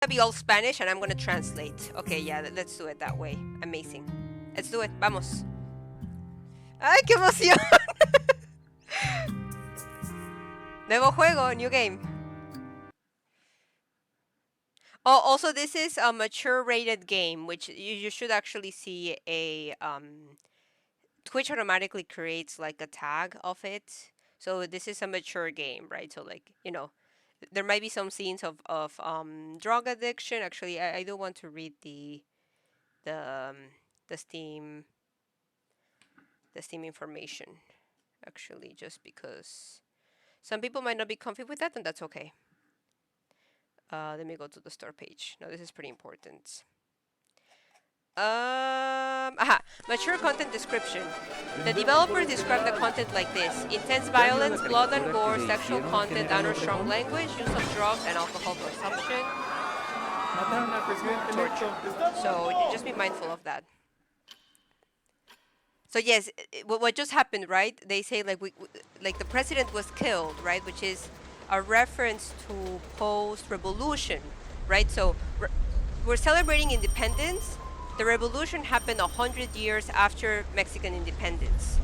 gonna be all Spanish and I'm gonna translate. Okay, yeah, let's do it that way. Amazing. Let's do it. Vamos. ¡Ay, qué emoción! Nuevo juego, new game. Oh, also this is a mature rated game, which you should actually see a Twitch automatically creates like a tag of it. So this is a mature game, right? So like, you know, there might be some scenes of drug addiction. Actually, I do want to read the um, the Steam information, actually, just because some people might not be comfy with that, and that's okay. Let me go to the store page. Now this is pretty important. Mature content description. The developers describe the content like this: intense violence, blood and gore, sexual content, and or strong language, use of drugs and alcohol consumption, torture. So just be mindful of that. So yes, what just happened, right? They say like like the president was killed, right? Which is a reference to post-revolution, right? So we're celebrating independence. The revolution happened 100 years after Mexican independence.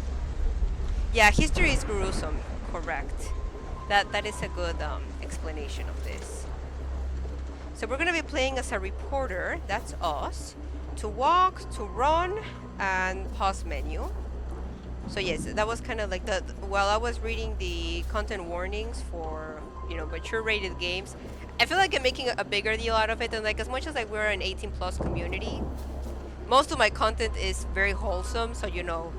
Yeah, history is gruesome, correct. That is a good explanation of this. So we're gonna be playing as a reporter, that's us. To walk, to run, and pause menu. So yes, that was kind of like while I was reading the content warnings for, you know, mature rated games, I feel like I'm making a bigger deal out of it, and like as much as like we're an 18 plus community, most of my content is very wholesome, so you know,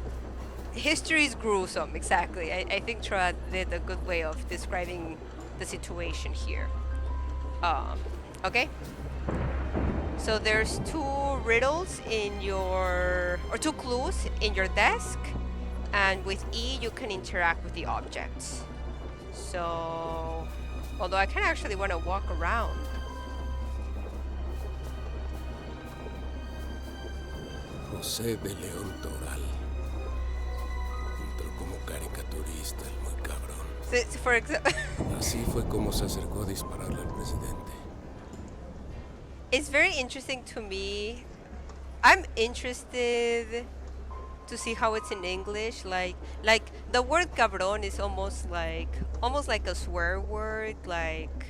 history is gruesome, exactly. I think Troa did a good way of describing the situation here. Okay? So there's two riddles in your, or two clues in your desk, and with E you can interact with the objects. So, although I kind of actually want to walk around. José de León Toral. Entró como caricaturista el muy cabrón. So for example, Así fue como se acercó a dispararle al presidente. it's very interesting to me. I'm interested to see how it's in English. Like the word cabrón is almost like a swear word. Like,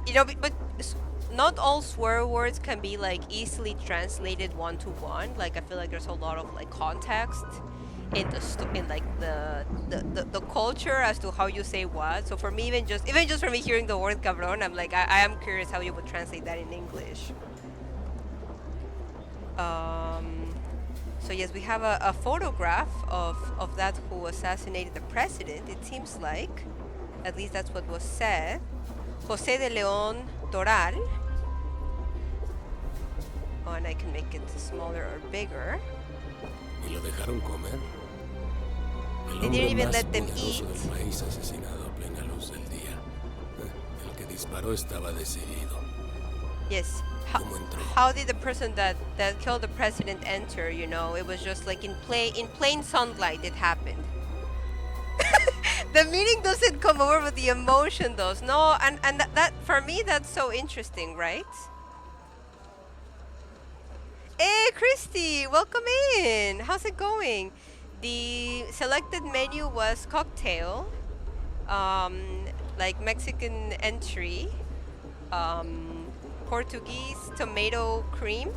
you know, but not all swear words can be like easily translated one to one. Like I feel like there's a lot of like context in the culture as to how you say what. So for me, even just for me hearing the word cabrón, I'm like I am curious how you would translate that in English. So yes, we have a photograph of that who assassinated the president. It seems like, at least that's what was said. José de León Toral. Oh, and I can make it smaller or bigger. ¿Y lo dejaron comer? El They hombre didn't even más let them poderoso eat. del país asesinado a plena luz del día. El que disparó estaba decidido. Yes. ¿Cómo entró? How did the person that killed the president enter? You know, it was just like in plain sunlight it happened. The meaning doesn't come over, but the emotion does. No, and that for me that's so interesting, right? Hey, Christy, welcome in. How's it going? The selected menu was cocktail, like Mexican entry, Portuguese tomato cream,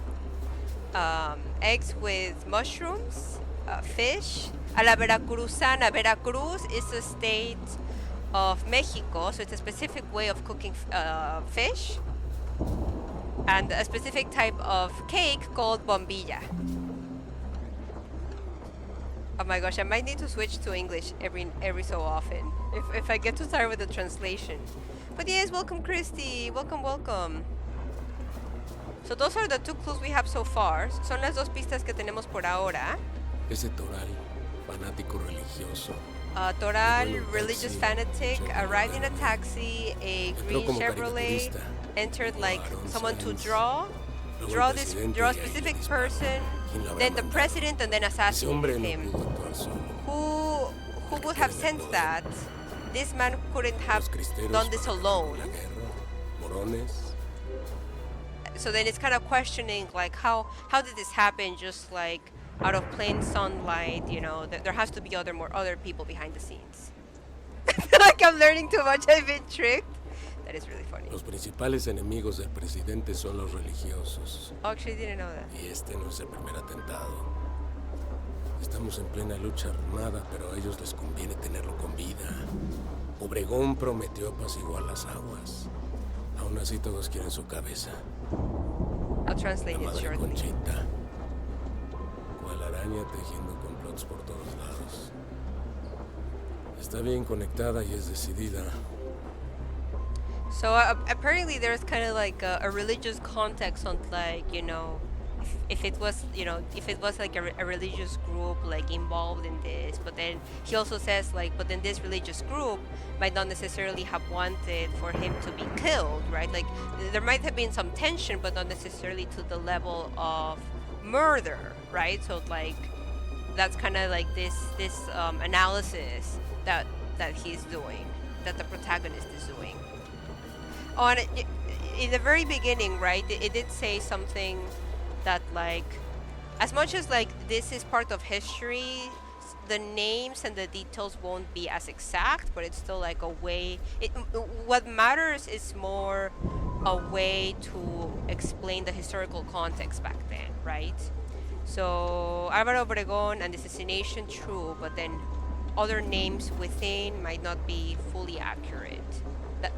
eggs with mushrooms, fish, a la veracruzana. Veracruz is a state of Mexico, so it's a specific way of cooking fish, and a specific type of cake called bombilla. Oh my gosh, I might need to switch to English every so often if I get to start with the translation. But yes, welcome Christy, welcome. So those are the two clues we have so far. Son las dos pistas que tenemos por ahora. Ese Toral, fanático religioso. Toral, religious fanatic, arrived in a taxi, a green Chevrolet, entered like someone to draw a specific person, then the president, and then assassinated him. Who would have sensed that? This man couldn't have done this alone. morones. So then it's kind of questioning like how did this happen just like out of plain sunlight, you know, there has to be other people behind the scenes. I feel like I'm learning too much. I've been tricked. That is really funny. Los principales enemigos del presidente son los religiosos. Oh, actually didn't know that. Y este no es el primer atentado. Estamos en plena lucha armada, pero a ellos les conviene tenerlo con vida. Obregón prometió apaciguar las aguas. Aún así todos quieren su cabeza. I'll translate La it madre shortly. Conchita. Cual araña tejiendo complots por todos lados. Está bien conectada y es decidida. So apparently there's kind of like a religious context on like, you know, if it was, you know, if it was like a religious group like involved in this, but then he also says like, but then this religious group might not necessarily have wanted for him to be killed, right? Like there might have been some tension, but not necessarily to the level of murder, right? So like that's kind of like this analysis that he's doing, that the protagonist is doing. Oh, and in the very beginning, right, it did say something that like, as much as like this is part of history, the names and the details won't be as exact, but it's still like a way. What matters is more a way to explain the historical context back then, right? So Álvaro Obregón and the assassination, true, but then other names within might not be fully accurate.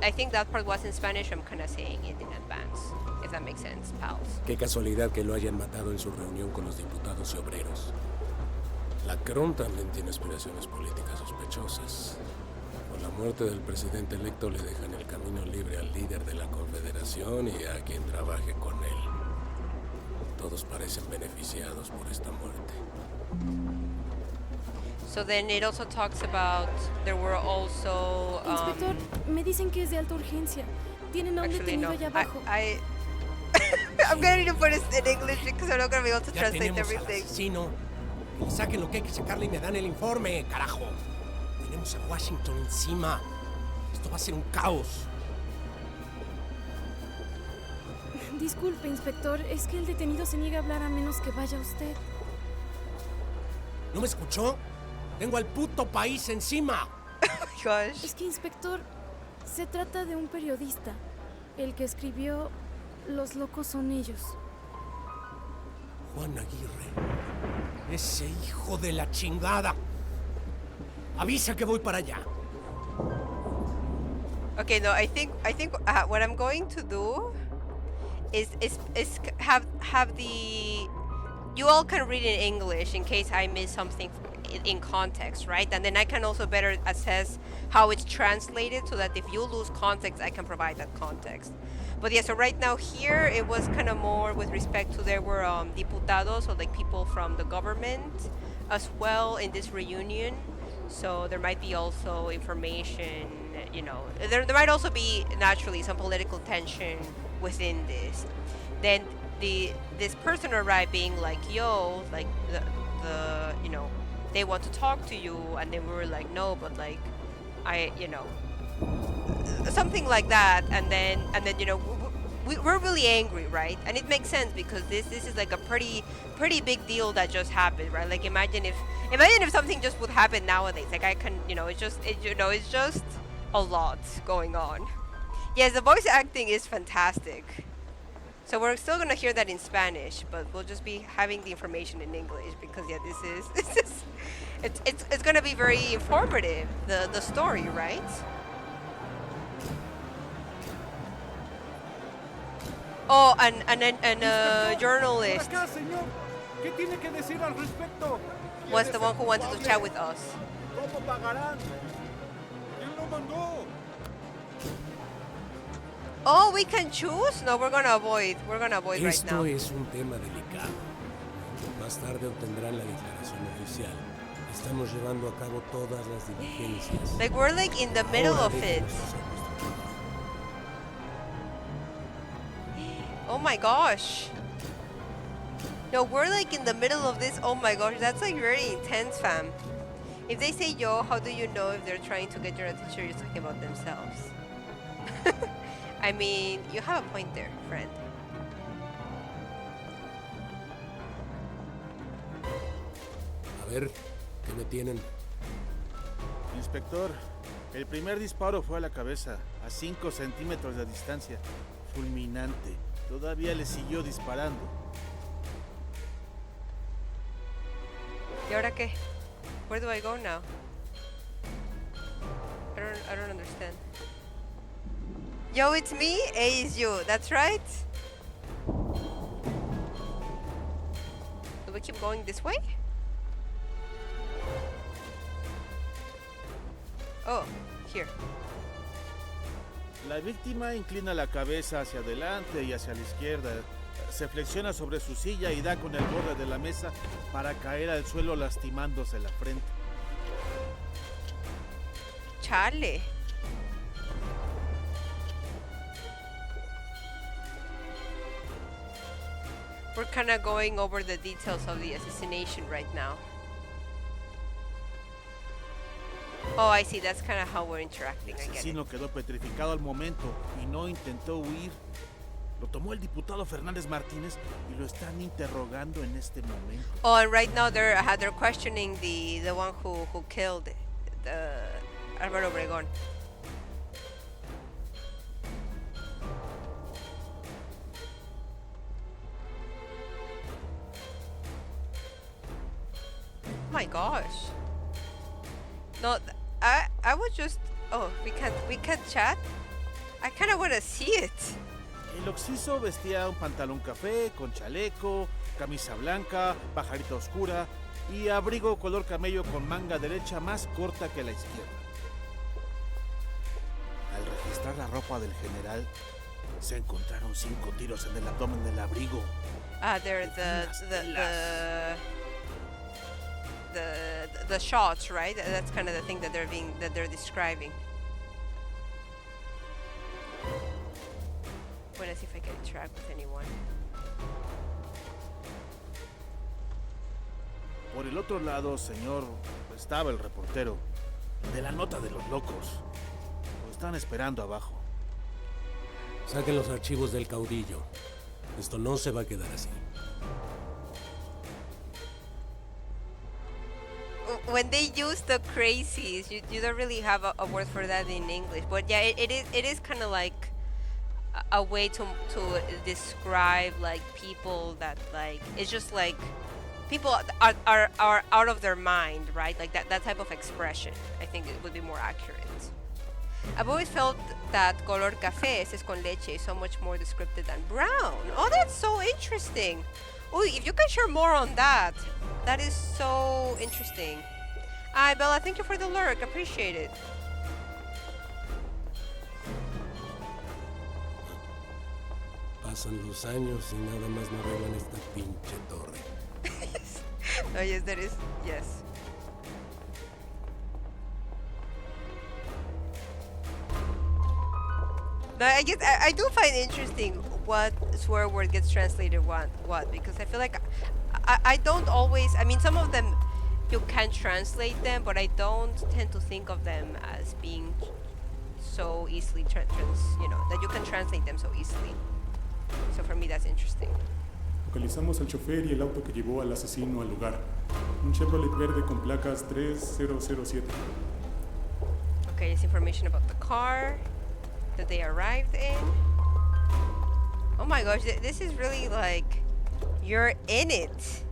I think that part was in Spanish. I'm kind of saying it in advance, if that makes sense, pals. Qué casualidad que lo hayan matado en su reunión con los diputados y obreros. La Cron también tiene aspiraciones políticas sospechosas. Con la muerte del presidente electo le dejan el camino libre al líder de la Confederación y a quien trabaje con él. Todos parecen beneficiados por esta muerte. So then it also talks about there were also. Inspector, me dicen que es de alta urgencia. Tienen a un Actually, detenido no. allá abajo. I'm going to put it in English because I'm not going to be able to Ya translate tenemos al everything. asesino. Que le saquen lo que hay que sacarle y me dan el informe, carajo. Tenemos a Washington encima. Esto va a ser un caos. Disculpe, inspector, es que el detenido se niega a hablar a menos que vaya usted. ¿No me escuchó? Tengo al puto país encima. Oh my gosh. Es que, inspector, se trata de un periodista. El que escribió Los locos son ellos. Juan Aguirre. Ese hijo de la chingada. Avisa que voy para allá. Okay, no, I think what I'm going to do is have the, you all can read in English in case I miss something in context, right? And then I can also better assess how it's translated so that if you lose context, I can provide that context. But yeah, so right now here it was kind of more with respect to, there were diputados, or like people from the government as well in this reunion. So there might be also information, you know, there might also be naturally some political tension within this. Then this person arrived being like, yo, like the you know, they want to talk to you, and then we were like, no, but like I, you know, something like that. And then you know, we're really angry, right? And it makes sense because this is like a pretty big deal that just happened, right? Like imagine if something just would happen nowadays. Like I can, you know, it's just a lot going on. Yes, the voice acting is fantastic. So we're still gonna hear that in Spanish, but we'll just be having the information in English because yeah, it's gonna be very informative, the story, right? Oh, and a journalist Acá, señor. ¿Qué tiene que decir al respecto? was the one who wanted to chat with us. ¿Cómo pagarán? ¿Quién lo mandó? Oh, we can choose? No, we're gonna avoid right Esto now. es un tema delicado. Más tarde obtendrán la declaración oficial. Estamos llevando a cabo todas las diligencias. Like we're like in the middle Ahora of it. déjenos hacer nuestro trabajo. Oh my gosh. No, we're like in the middle of this. Oh my gosh, that's like very intense, fam. If they say yo, how do you know if they're trying to get your attention or you're talking about themselves? I mean, you have a point there, friend. A ver, ¿qué me tienen? Inspector, el primer disparo fue a la cabeza, a 5 centímetros de distancia. Fulminante. Todavía le siguió disparando. ¿Y ahora qué? Where do I go now? I don't understand. Yo, it's me. A is you. That's right. Do we keep going this way? Oh, here. La víctima inclina la cabeza hacia adelante y hacia la izquierda. Se flexiona sobre su silla y da con el borde de la mesa para caer al suelo lastimándose la frente. Chale. We're kind of going over the details of the assassination right now. Oh, I see. That's kind of how we're interacting. El I get it. asesino quedó petrificado al momento y no intentó huir. Lo tomó el diputado Fernández Martínez y lo están interrogando en este momento. Oh, and right now they're questioning the one who killed the Álvaro Obregón. Oh my gosh. No, I was just. Oh, we can't chat. I kind of want to see it. El occiso vestía un pantalón café con chaleco, camisa blanca, pajarita oscura y abrigo color camello con manga derecha más corta que la izquierda. Al registrar la ropa del general, se encontraron 5 tiros en el abdomen del abrigo. They're the shots, right? That's kind of the thing that they're describing. Wanna see if I can interact with anyone. Por el otro lado, señor, estaba el reportero de la nota de los locos. Lo están esperando abajo. Saquen los archivos del caudillo. Esto no se va a quedar así. When they use the crazies, you don't really have a word for that in English, but yeah, it is kind of like a way to describe like people that like it's just like people are out of their mind, right? Like that type of expression. I think it would be more accurate. I've always felt that color café, ese es con leche, is so much more descriptive than brown. Oh, that's so interesting. Oh, if you can share more on that, that is so interesting. Hi, Bella, thank you for the lurk. Appreciate it. Pasan los años y nada más no arreglan esta pinche torre. Oh, yes, there is. Yes. No, I guess I do find interesting what swear word gets translated what because I feel like I don't always. I mean, some of them you can translate them, but I don't tend to think of them as being so easily that you can translate them so easily. So for me, that's interesting. Localizamos al chofer y el auto que llevó al asesino al lugar. Un Chevrolet verde con placas 3007. Okay, it's information about the car that they arrived in. Oh my gosh, this is really like you're in it.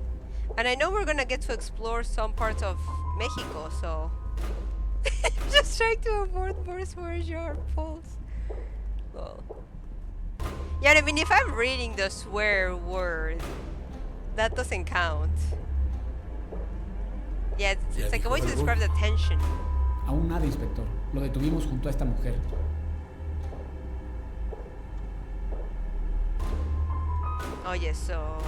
And I know we're gonna get to explore some parts of Mexico, so just trying to avoid more swear jar pulls. Well. Yeah, I mean, if I'm reading the swear word, that doesn't count. Yeah, it's like a way to describe the tension. Aún nada, inspector. Lo detuvimos junto a esta mujer. Oh yes, so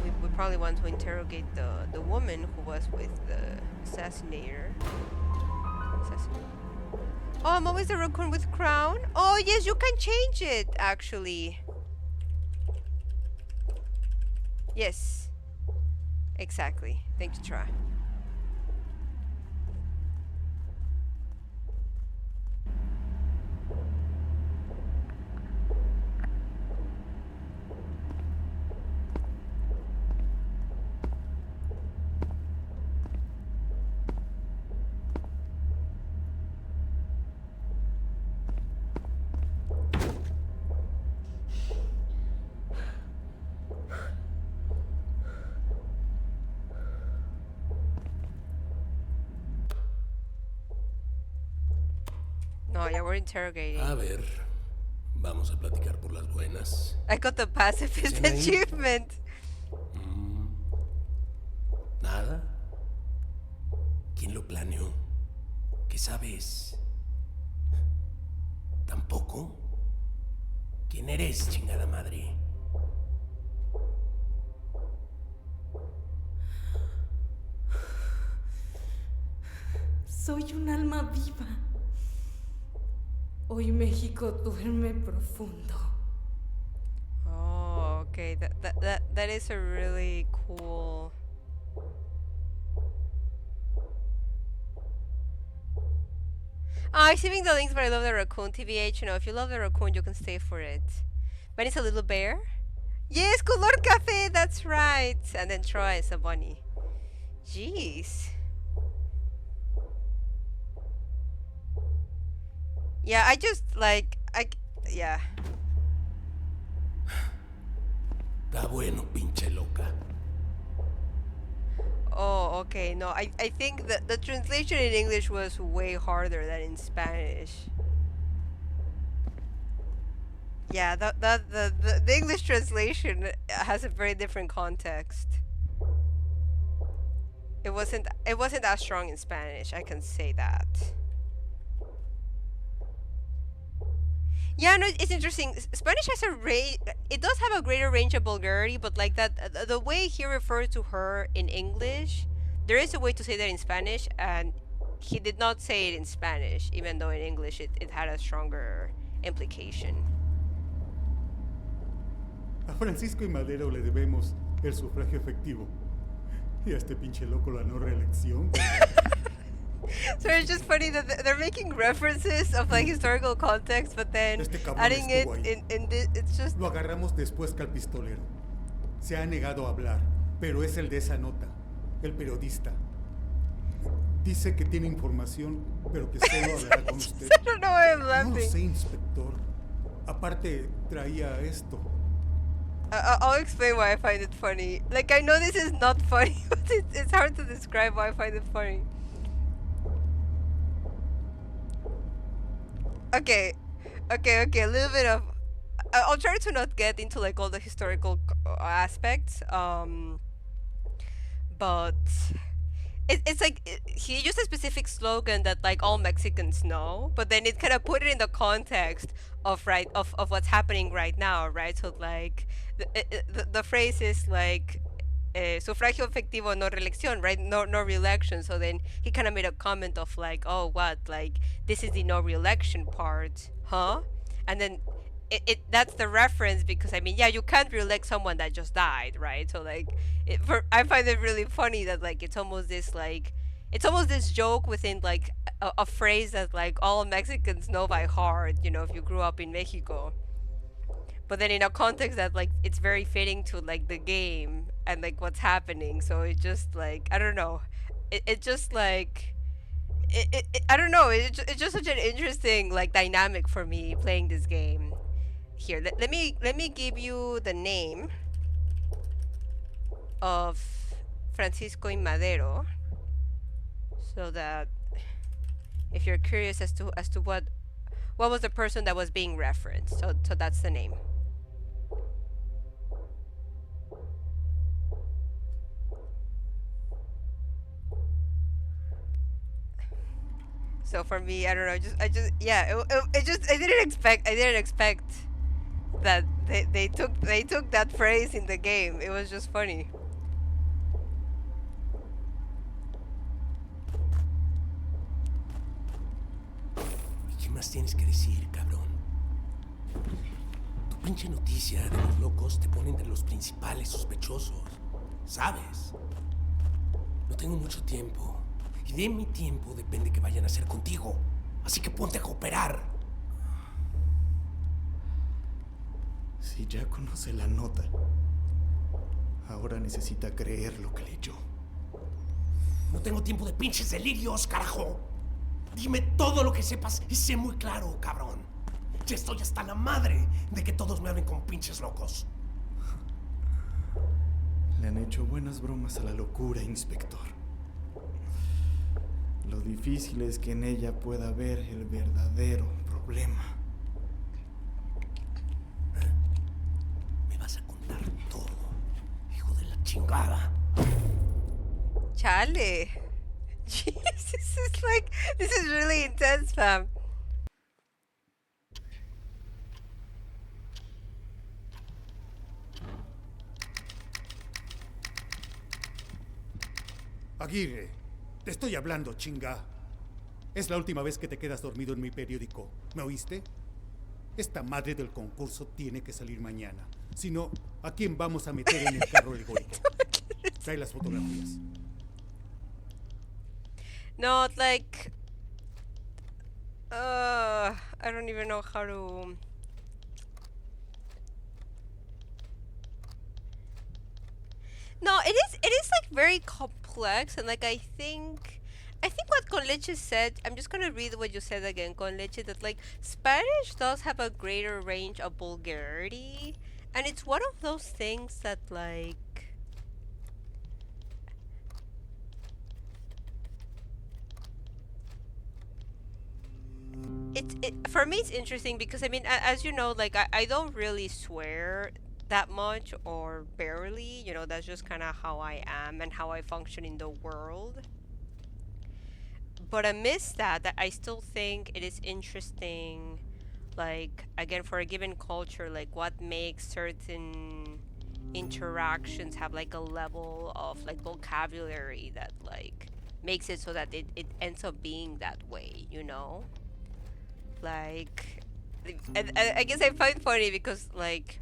we probably want to interrogate the woman who was with the assassinator. Oh, I'm always the raccoon with crown. Oh yes, you can change it actually. Yes, exactly. Thank you, Tra. No, yeah, we're interrogating. A ver, vamos a platicar por las buenas. I got the pacifist ¿Dicen ahí? achievement. ¿Nada? ¿Quién lo planeó? ¿Qué sabes? ¿Tampoco? ¿Quién eres, chingada madre? Soy un alma viva. Hoy México duerme profundo. Oh, okay. That is a really cool. Oh, I'm saving the links, but I love the raccoon. TVH, you know, if you love the raccoon, you can stay for it. Bunny's a little bear? Yes, color café, that's right. And then Troy is a bunny. Jeez. Yeah, I just like, yeah. Está bueno, pinche loca. Oh, okay. No, I think the translation in English was way harder than in Spanish. Yeah, the English translation has a very different context. It wasn't as strong in Spanish, I can say that. Yeah, no, it's interesting. Spanish has it does have a greater range of vulgarity, but like that, the way he refers to her in English, there is a way to say that in Spanish, and he did not say it in Spanish, even though in English it had a stronger implication. A Francisco y Madero le debemos el sufragio efectivo. Y a este pinche loco la no reelección. So it's just funny that they're making references of like historical context, but then adding it in this, it's just... Lo agarramos después que al pistolero. Se ha negado a hablar, pero es el de esa nota, el periodista. Dice que tiene información, pero que solo hablará con usted. I don't know why I'm laughing. No lo sé, inspector. Aparte, traía esto. I'll explain why I find it funny. Like, I know this is not funny, but it's hard to describe why I find it funny. Okay, a little bit of... I'll try to not get into, like, all the historical aspects, but... It's like, he used a specific slogan that, like, all Mexicans know, but then it kind of put it in the context of, right, of what's happening right now, right? So, like, the phrase is, like, sufragio efectivo no reelección, right? No re-election. So then he kind of made a comment of, like, oh, what? Like, this is the no re-election part, huh? And then that's the reference because, I mean, yeah, you can't re-elect someone that just died, right? So, like, I find it really funny that, like, it's almost this joke within, like, a phrase that, like, all Mexicans know by heart, you know, if you grew up in Mexico. But then in a context that, like, it's very fitting to, like, the game and, like, what's happening. So it just, like, I don't know. It just, like... I don't know. It's just such an interesting, like, dynamic for me playing this game. Here, let me give you the name of Francisco y Madero, so that if you're curious as to what was the person that was being referenced. So that's the name. So for me, I don't know. I didn't expect that they took that phrase in the game. It was just funny. ¿Qué más tienes que decir, cabrón? Tu pinche noticia de los locos te pone entre los principales sospechosos, ¿sabes? No tengo mucho tiempo. Y de mi tiempo depende que vayan a hacer contigo. Así que ponte a cooperar. Si ya conoce la nota, ahora necesita creer lo que leyó. No tengo tiempo de pinches delirios, carajo. Dime todo lo que sepas y sé muy claro, cabrón. Ya estoy hasta la madre de que todos me hablen como pinches locos. Le han hecho buenas bromas a la locura, inspector. Lo difícil es que en ella pueda ver el verdadero problema. Me vas a contar todo, hijo de la chingada. Chale. Jesus, this is really intense, fam. Aguirre, te estoy hablando, chinga. Es la última vez que te quedas dormido en mi periódico. ¿Me oíste? Esta madre del concurso tiene que salir mañana. Si no, ¿a quién vamos a meter en el carro alegórico? Trae las fotografías. No, like... I don't even know how to... No, it is like very complex, and like I think what Con Leche said, I'm just gonna read what you said again, Con Leche, that like Spanish does have a greater range of vulgarity, and it's one of those things that like for me it's interesting because I mean as you know, like I don't really swear that much or barely, you know, that's just kind of how I am and how I function in the world. But amidst that I still think it is interesting, like again for a given culture, like what makes certain interactions have like a level of like vocabulary that like makes it so that it ends up being that way, you know? Like, I guess I find funny because like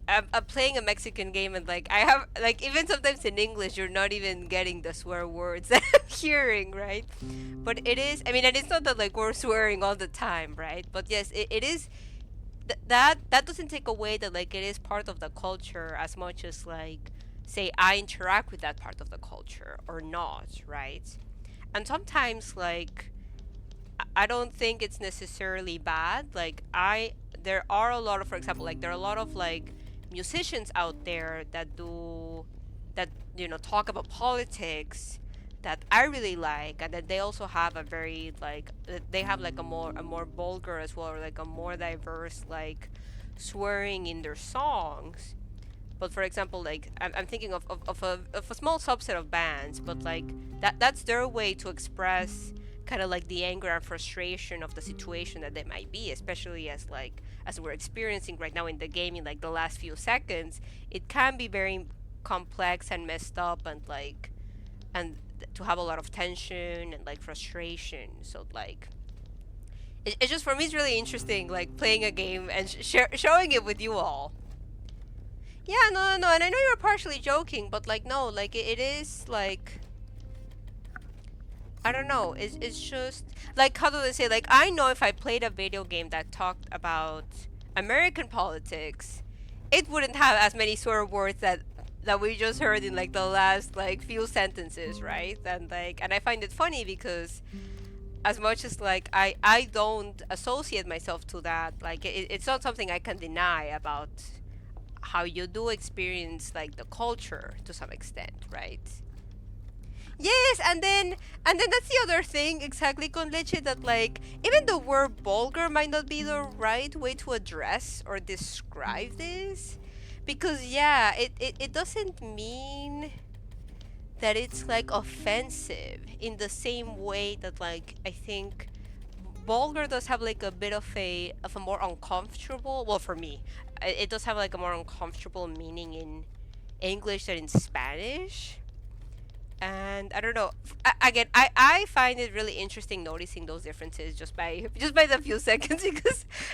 I'm playing a Mexican game and like I have like even sometimes in English you're not even getting the swear words that I'm hearing, right? But it is, I mean, and it's not that like we're swearing all the time, right? But yes, it is that doesn't take away that like it is part of the culture as much as like say I interact with that part of the culture or not, right? And sometimes like I don't think it's necessarily bad. Like there are a lot of, for example, like there are a lot of like musicians out there that you know talk about politics that I really like, and that they also have a very like they have like a more vulgar as well, or like a more diverse like swearing in their songs. But for example, like I'm thinking of a small subset of bands, but like that's their way to express kind of like the anger and frustration of the situation that they might be, especially as we're experiencing right now in the game in like the last few seconds. It can be very complex and messed up, and like to have a lot of tension and like frustration. So like it's just, for me, it's really interesting like playing a game and showing it with you all. Yeah, no, and I know you're partially joking, but like no, like it is like I don't know. It's just like, how do they say? Like, I know if I played a video game that talked about American politics, it wouldn't have as many swear words that we just heard in like the last like few sentences, right? And like, and I find it funny because as much as like I don't associate myself to that, like it's not something I can deny about how you do experience like the culture to some extent, right? Yes, and then that's the other thing, exactly, Con Leche, that like even the word vulgar might not be the right way to address or describe this, because yeah, it doesn't mean that it's like offensive in the same way that like I think vulgar does have like a bit of a more uncomfortable, well, for me it does have like a more uncomfortable meaning in English than in Spanish. And I don't know. Again, I find it really interesting noticing those differences just by the few seconds,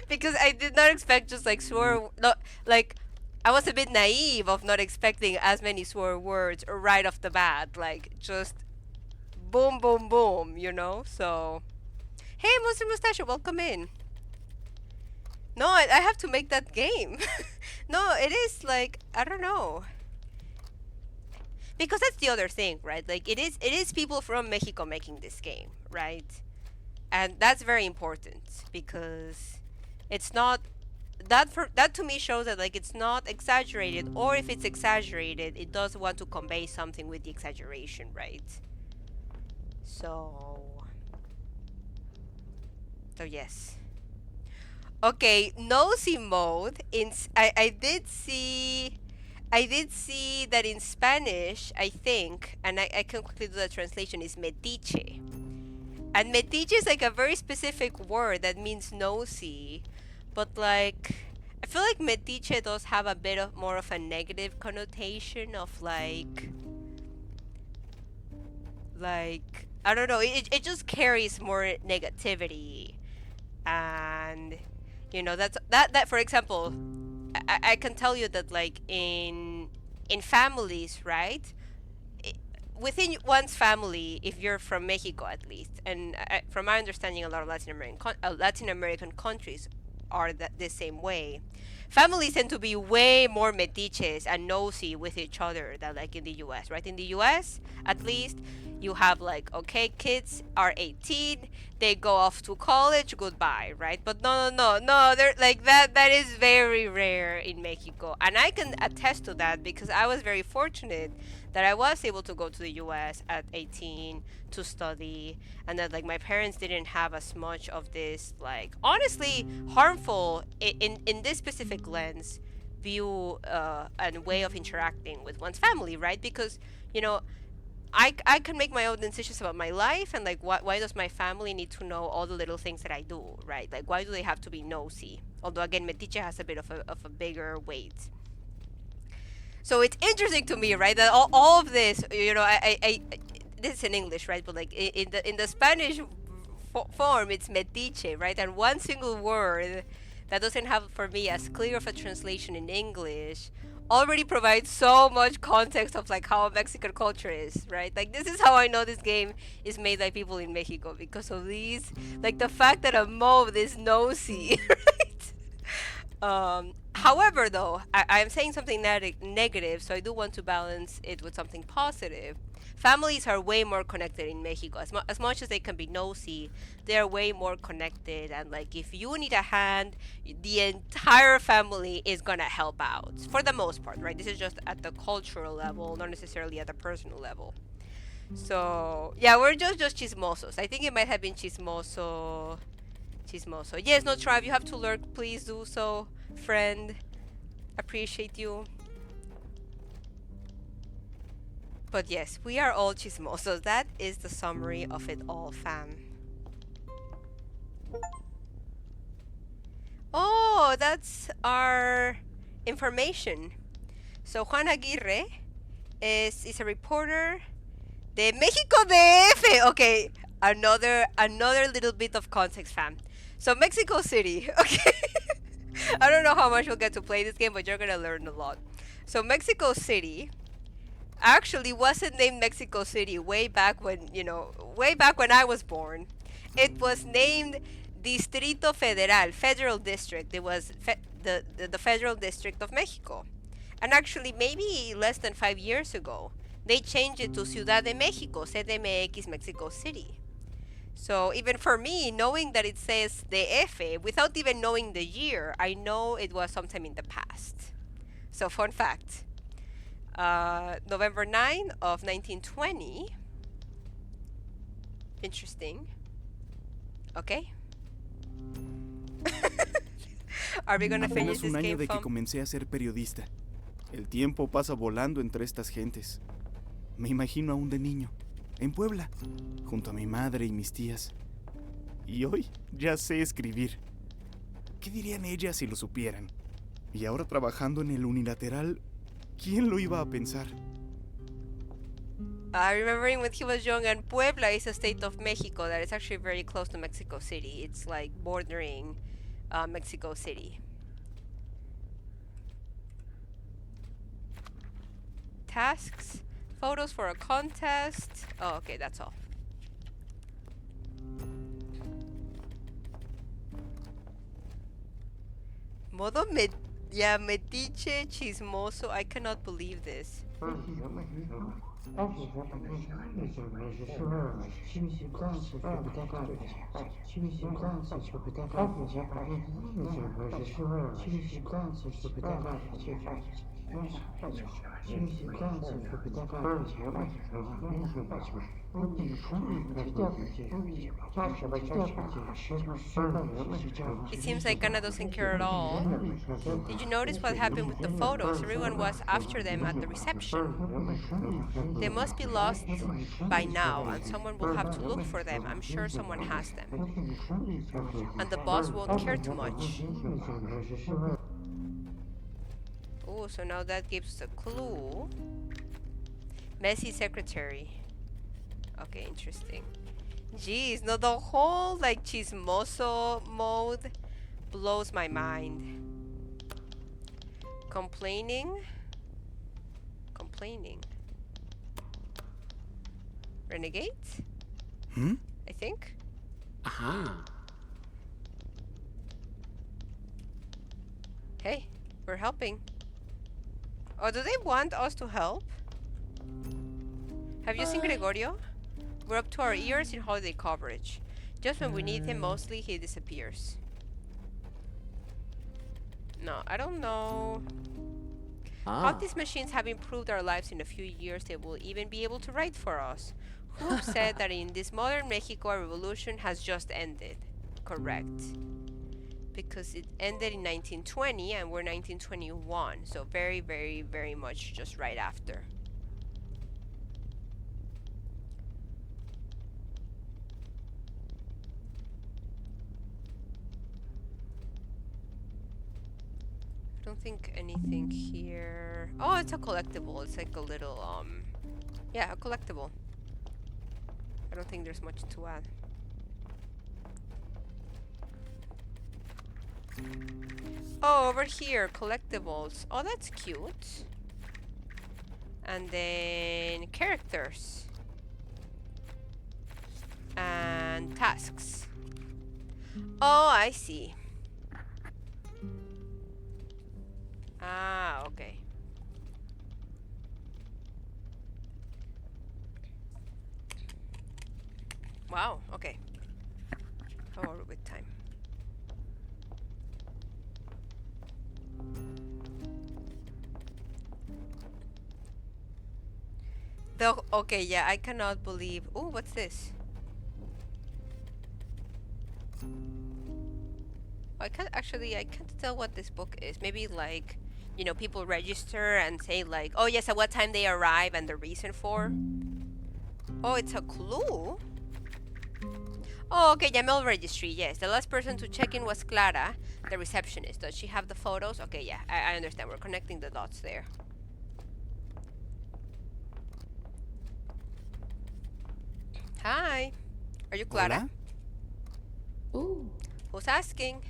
because I did not expect just like swear, no, like I was a bit naive of not expecting as many swear words right off the bat, like just boom boom boom, you know. So hey, Mr. Mustache, welcome in. No, I have to make that game. No, it is like I don't know. Because that's the other thing, right? Like it is people from Mexico making this game, right? And that's very important because it's not that to me shows that like it's not exaggerated, or if it's exaggerated, it does want to convey something with the exaggeration, right? So yes. Okay, nosy mode. I did see that in Spanish, I think, and I can quickly do the translation, is metiche. And metiche is like a very specific word that means nosy, but like I feel like metiche does have a bit of more of a negative connotation of like I don't know, it just carries more negativity. And that for example, I can tell you that like in families, right? Within one's family, if you're from Mexico at least, and from my understanding, a lot of Latin American countries are the same way. Families tend to be way more metiches and nosy with each other than like in the U.S. Right? In the U.S., at least, you have like, okay, kids are 18, they go off to college, goodbye, right? But no, they're like that. That is very rare in Mexico, and I can attest to that because I was very fortunate that I was able to go to the US at 18 to study, and that like my parents didn't have as much of this like honestly harmful in this specific lens view and way of interacting with one's family, right? Because I can make my own decisions about my life, and like why does my family need to know all the little things that I do, right? Like why do they have to be nosy? Although again, metiche has a bit of a bigger weight. So it's interesting to me, right, that all of this, this is in English, right, but like in the Spanish form, it's metiche, right, and one single word that doesn't have for me as clear of a translation in English already provides so much context of like how Mexican culture is, right? Like this is how I know this game is made by people in Mexico, because of these, like the fact that a mob is nosy, right? However, though, I'm saying something negative, so I do want to balance it with something positive. Families are way more connected in Mexico. As much as they can be nosy, they're way more connected. And, like, if you need a hand, the entire family is going to help out. For the most part, right? This is just at the cultural level, not necessarily at the personal level. So, yeah, we're just chismosos. I think it might have been chismoso. Yes, no, Trav, you have to lurk. Please do so, friend. Appreciate you. But yes, we are all chismosos. That is the summary of it all, fam. Oh, that's our information. So Juan Aguirre is a reporter de Mexico DF. Okay, another little bit of context, fam. So Mexico City, okay. I don't know how much we'll get to play this game, but you're gonna learn a lot. So Mexico City actually wasn't named Mexico City way back when I was born. It was named Distrito Federal, Federal District. It was the Federal District of Mexico. And actually, maybe less than 5 years ago, they changed it to Ciudad de Mexico, CDMX, Mexico City. So even for me, knowing that it says DF, without even knowing the year, I know it was sometime in the past. So fun fact, November 9 of 1920. Interesting. Okay. Are we gonna finish Apenas this un año game, de que fam? comencé a ser periodista. El tiempo pasa volando entre estas gentes. Me imagino aún de niño, en Puebla, junto a mi madre y mis tías. Y hoy ya sé escribir. ¿Qué dirían ellas si lo supieran? Y ahora trabajando en el unilateral, ¿quién lo iba a pensar? Remembering when he was young, and Puebla is a state of Mexico that is actually very close to Mexico City. It's like bordering Mexico City. Tasks, photos for a contest. Oh, okay, that's all. Modo metiche chismoso. I cannot believe this. It seems like Anna doesn't care at all. Did you notice what happened with the photos? Everyone was after them at the reception. They must be lost by now, and someone will have to look for them. I'm sure someone has them. And the boss won't care too much. Oh, so now that gives a clue. Messy secretary. Okay, interesting. Jeez, no, the whole like chismoso mode blows my mind. Complaining. Renegade? I think. Hey, we're helping. Oh, do they want us to help? Have you seen Gregorio? We're up to our ears in holiday coverage. Just when we need him mostly, he disappears. No, I don't know. How these machines have improved our lives in a few years, they will even be able to write for us. Who said that in this modern Mexico, a revolution has just ended? Correct. Because it ended in 1920 and we're 1921. So very, very, very much just right after. I don't think anything here. Oh, it's a collectible. It's like a little, yeah, a collectible. I don't think there's much to add. Oh, over here, collectibles. Oh, that's cute. And then characters. And tasks. Oh, I see. Ah, okay. Wow, okay. How are we with time? Okay, yeah, I cannot believe. Oh, what's this? I can't tell what this book is. Maybe like, you know, people register and say like, oh yes, at what time they arrive and the reason for. Oh, it's a clue? Oh, okay, yeah, mail registry, yes. The last person to check in was Clara, the receptionist. Does she have the photos? Okay, yeah, I understand. We're connecting the dots there. Hi. Are you Clara? Ooh. Who's asking?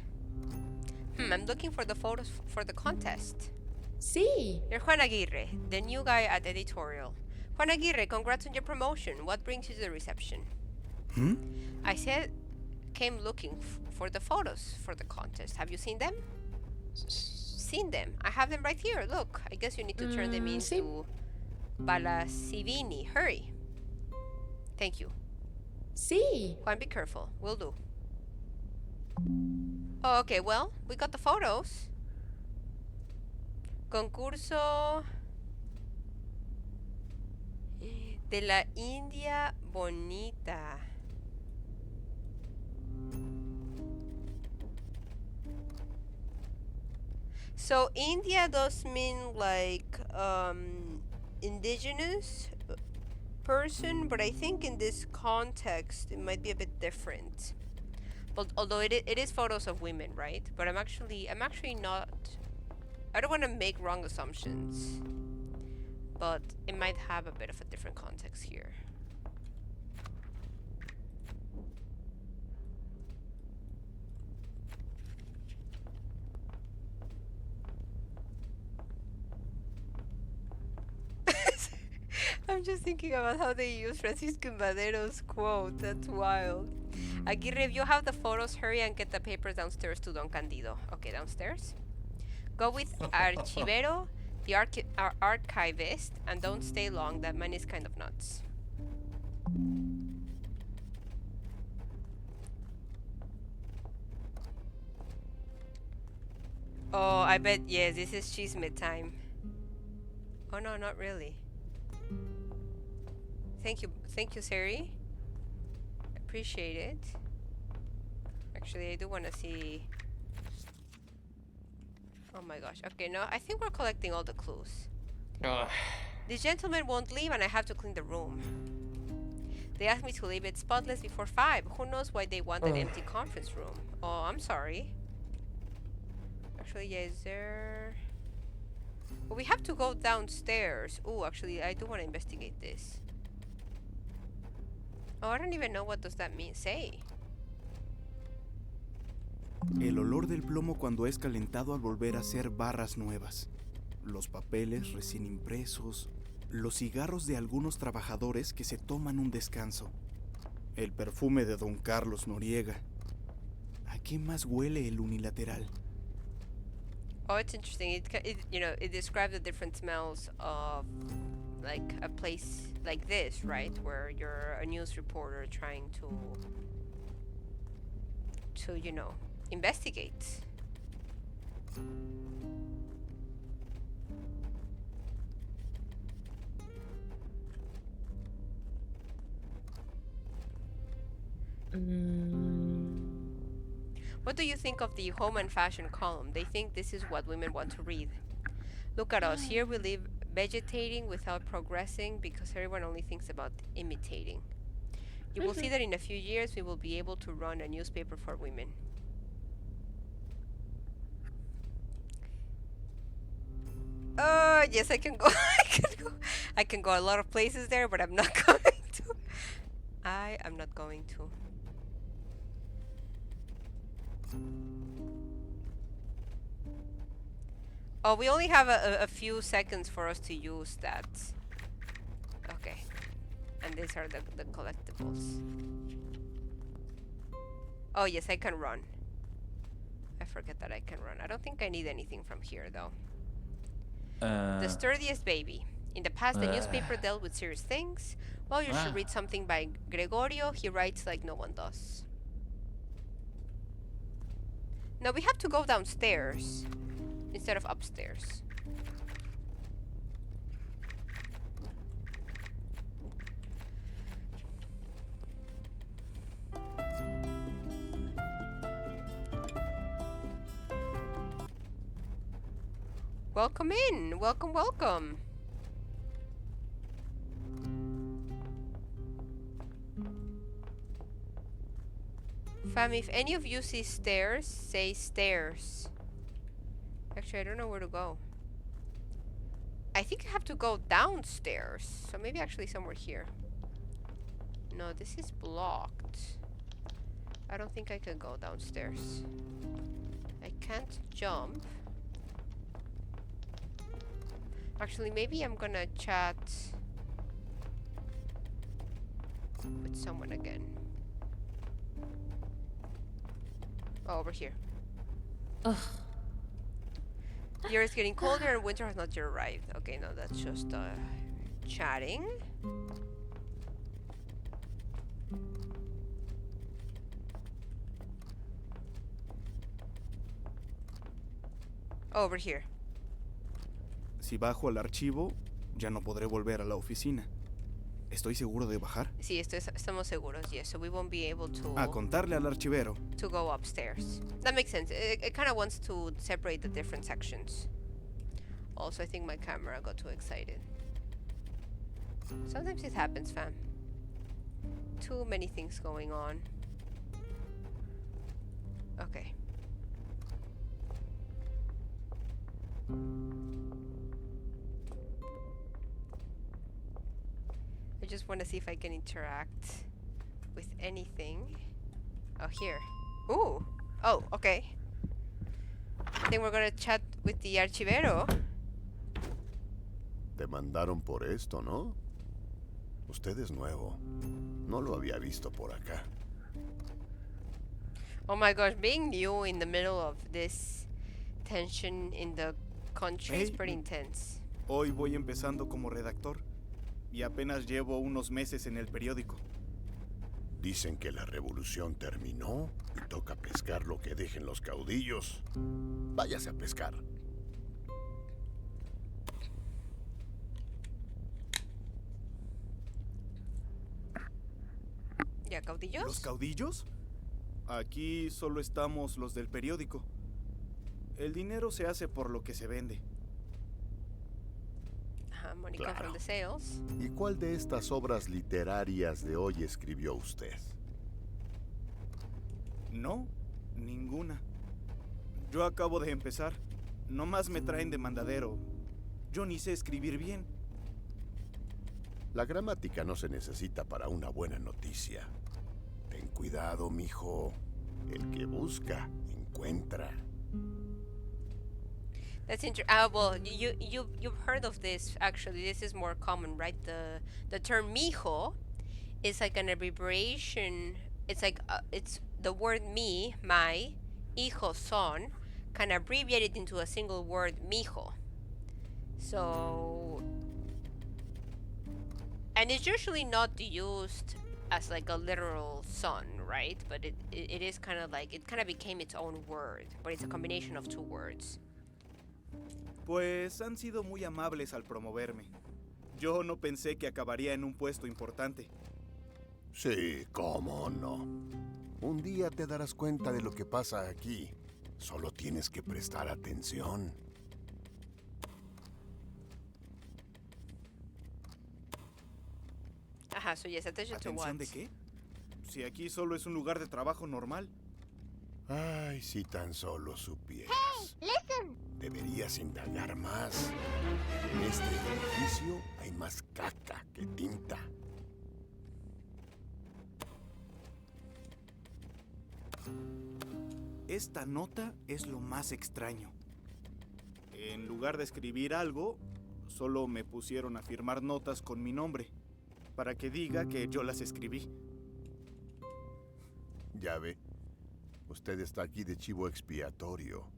I'm looking for the photos for the contest. Sí. You're Juan Aguirre, the new guy at editorial. Juan Aguirre, congrats on your promotion. What brings you to the reception? I said, came looking for the photos for the contest. Have you seen them? Seen them. I have them right here. Look, I guess you need to turn them into Balasivini. Hurry. Thank you. Sí. Juan, be careful. Will do. Oh, okay, well, we got the photos. Concurso de la India Bonita. So India does mean like indigenous person, but I think in this context it might be a bit different. But although it is photos of women, right? But I'm actually not. I don't want to make wrong assumptions, but it might have a bit of a different context here. I'm just thinking about how they use Francisco Madero's quote. That's wild. Aguirre, if you have the photos, hurry and get the papers downstairs to Don Candido. Okay, downstairs. Go with Archivero, the archivist, and don't stay long. That man is kind of nuts. Oh, I bet, yes, this is chisme time. Oh no, not really. Thank you, Sari. Appreciate it. Actually, I do want to see. Oh my gosh. Okay, no, I think we're collecting all the clues. This gentleman won't leave, and I have to clean the room. They asked me to leave it spotless before 5. Who knows why they want an empty conference room? Oh, I'm sorry. Actually, yeah, is there... Well, we have to go downstairs. Oh, actually, I do want to investigate this. Oh, I don't even know what does that mean. Say. El olor del plomo cuando es calentado al volver a ser barras nuevas. Los papeles recién impresos. Los cigarros de algunos trabajadores que se toman un descanso. El perfume de Don Carlos Noriega. ¿A qué más huele el unilateral? Oh, it's interesting. It describes the different smells of like a place like this, right? Where you're a news reporter trying to investigate. What do you think of the home and fashion column? They think this is what women want to read. Look at us. Here we live vegetating without progressing because everyone only thinks about imitating. You will see that in a few years we will be able to run a newspaper for women. Yes, I can go. I can go a lot of places there, but I'm not going to. I am not going to. Oh, we only have a few seconds for us to use that. Okay. And these are the collectibles. Oh, yes, I can run. I forget that I can run. I don't think I need anything from here, though. The Sturdiest Baby. In the past, the newspaper dealt with serious things. Well, you should read something by Gregorio. He writes like no one does. Now we have to go downstairs instead of upstairs. Welcome in. Welcome, welcome. Fam, if any of you see stairs, say stairs. Actually, I don't know where to go. I think I have to go downstairs. So maybe actually somewhere here. No, this is blocked. I don't think I can go downstairs. I can't jump. Actually, maybe I'm gonna chat with someone again. Oh, over here. Ugh. Year is getting colder and winter has not yet arrived. Okay, no, that's just chatting. Oh, over here. Si bajo al archivo, ya no podré volver a la oficina. ¿Estoy seguro de bajar? Sí, estamos seguros, yes. So we won't be able to... A contarle al archivero. To go upstairs. That makes sense. It kind of wants to separate the different sections. Also, I think my camera got too excited. Sometimes it happens, fam. Too many things going on. Okay. I just want to see if I can interact with anything. Oh, here. Ooh. Oh, okay. I think we're gonna chat with the archivero. Te mandaron por esto, ¿no? Usted es nuevo. No lo había visto por acá. Oh my gosh, being new in the middle of this tension in the country is pretty intense. Hoy voy empezando como redactor y apenas llevo unos meses en el periódico. Dicen que la revolución terminó y toca pescar lo que dejen los caudillos. Váyase a pescar. ¿Ya caudillos? ¿Los caudillos? Aquí solo estamos los del periódico. El dinero se hace por lo que se vende. Ajá, Mónica Claro. from the sales. ¿Y cuál de estas obras literarias de hoy escribió usted? No, ninguna. Yo acabo de empezar. Nomás me traen de mandadero. Yo ni sé escribir bien. La gramática no se necesita para una buena noticia. Ten cuidado, mijo. El que busca, encuentra. That's interesting. Well, you've heard of this actually. This is more common, right? The term mijo is like an abbreviation. It's like it's the word mi, my, hijo, son, kind of abbreviated into a single word, mijo. So, and it's usually not used as like a literal son, right? But it is kind of like it kind of became its own word, but it's a combination of two words. Pues han sido muy amables al promoverme. Yo no pensé que acabaría en un puesto importante. Sí, cómo no. Un día te darás cuenta de lo que pasa aquí. Solo tienes que prestar atención. Ajá, so yes, attention to what? ¿Atención de qué? Si aquí solo es un lugar de trabajo normal. Ay, si tan solo supieras. Deberías indagar más. En este edificio hay más caca que tinta. Esta nota es lo más extraño. En lugar de escribir algo, solo me pusieron a firmar notas con mi nombre, para que diga que yo las escribí. Ya ve, usted está aquí de chivo expiatorio.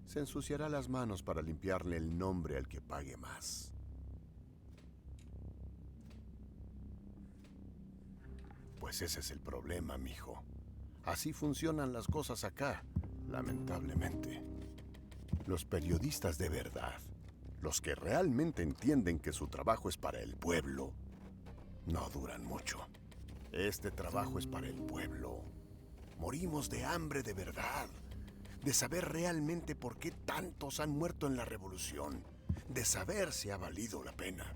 Se ensuciará las manos para limpiarle el nombre al que pague más. Pues ese es el problema, mijo. Así funcionan las cosas acá, lamentablemente. Los periodistas de verdad, los que realmente entienden que su trabajo es para el pueblo, no duran mucho. Este trabajo es para el pueblo. Morimos de hambre de verdad, de saber realmente por qué tantos han muerto en la revolución, de saber si ha valido la pena.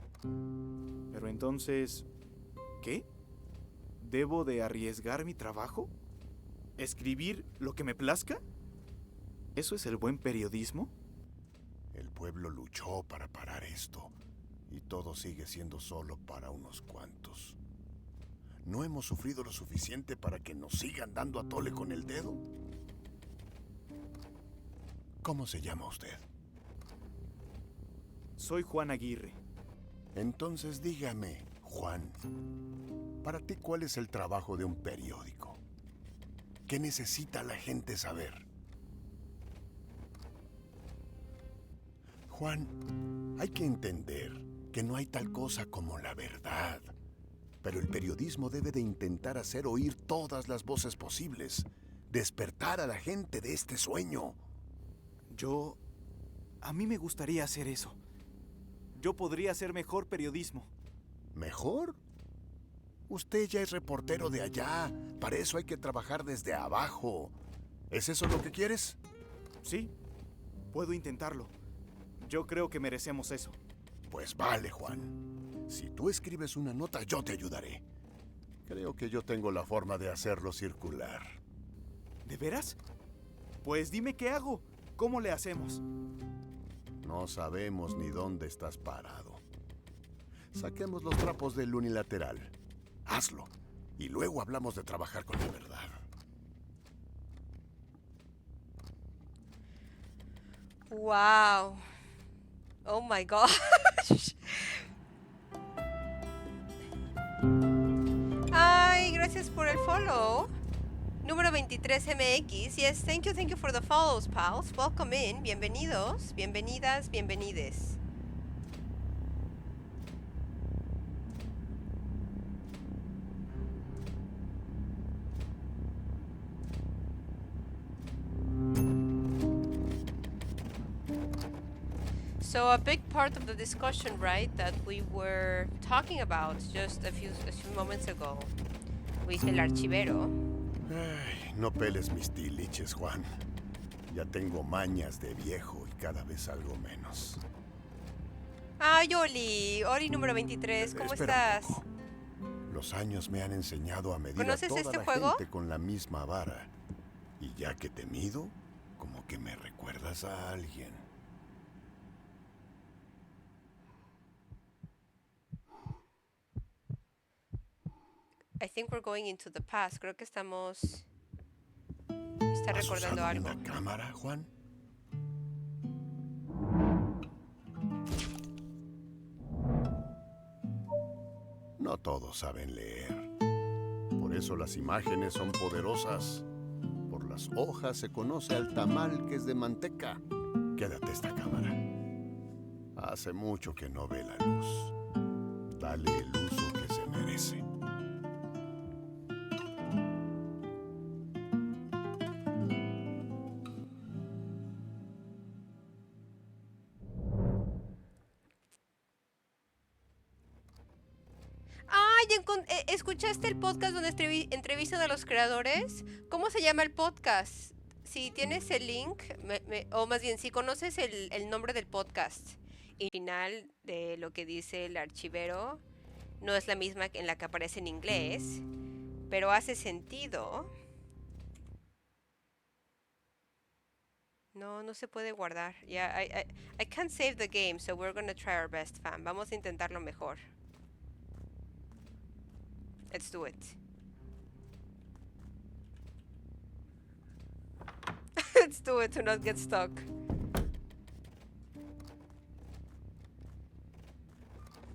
Pero entonces, ¿qué? ¿Debo de arriesgar mi trabajo? ¿Escribir lo que me plazca? ¿Eso es el buen periodismo? El pueblo luchó para parar esto, y todo sigue siendo solo para unos cuantos. ¿No hemos sufrido lo suficiente para que nos sigan dando a tole con el dedo? ¿Cómo se llama usted? Soy Juan Aguirre. Entonces dígame, Juan, para ti, ¿cuál es el trabajo de un periódico? ¿Qué necesita la gente saber? Juan, hay que entender que no hay tal cosa como la verdad. Pero el periodismo debe de intentar hacer oír todas las voces posibles, despertar a la gente de este sueño. A mí me gustaría hacer eso. Yo podría hacer mejor periodismo. ¿Mejor? Usted ya es reportero de allá. Para eso hay que trabajar desde abajo. ¿Es eso lo que quieres? Sí, puedo intentarlo. Yo creo que merecemos eso. Pues vale, Juan. Si tú escribes una nota, yo te ayudaré. Creo que yo tengo la forma de hacerlo circular. ¿De veras? Pues dime qué hago. ¿Cómo le hacemos? No sabemos ni dónde estás parado. Saquemos los trapos del unilateral. Hazlo. Y luego hablamos de trabajar con la verdad. Wow. Oh my gosh. Ay, gracias por el follow. Número 23MX. Yes, thank you for the follows, pals. Welcome in. Bienvenidos, bienvenidas, bienvenides. So a big part of the discussion, right, that we were talking about just a few moments ago dice el archivero. Ay, no peles mis tiliches, Juan. Ya tengo mañas de viejo y cada vez algo menos. Ay, Ori número 23, ¿cómo Espera estás? un poco. Los años me han enseñado a medir a ¿Conoces toda este la juego? gente con la misma vara. Y ya que te mido, como que me recuerdas a alguien. I think we're going into the past. Creo que estamos... Está ¿Has recordando usado algo. una cámara, Juan? No todos saben leer. Por eso las imágenes son poderosas. Por las hojas se conoce al tamal que es de manteca. Quédate esta cámara. Hace mucho que no ve la luz. Dale el uso que se merece. Ay, ¿escuchaste el podcast donde entrevistan a los creadores? ¿Cómo se llama el podcast? Si tienes el link, o más bien, si conoces el nombre del podcast y al final de lo que dice el archivero, no es la misma en la que aparece en inglés, pero hace sentido. No se puede guardar. Yeah, I can't save the game, so we're gonna try our best, fam. Vamos a intentarlo mejor. Let's do it. Let's do it to not get stuck.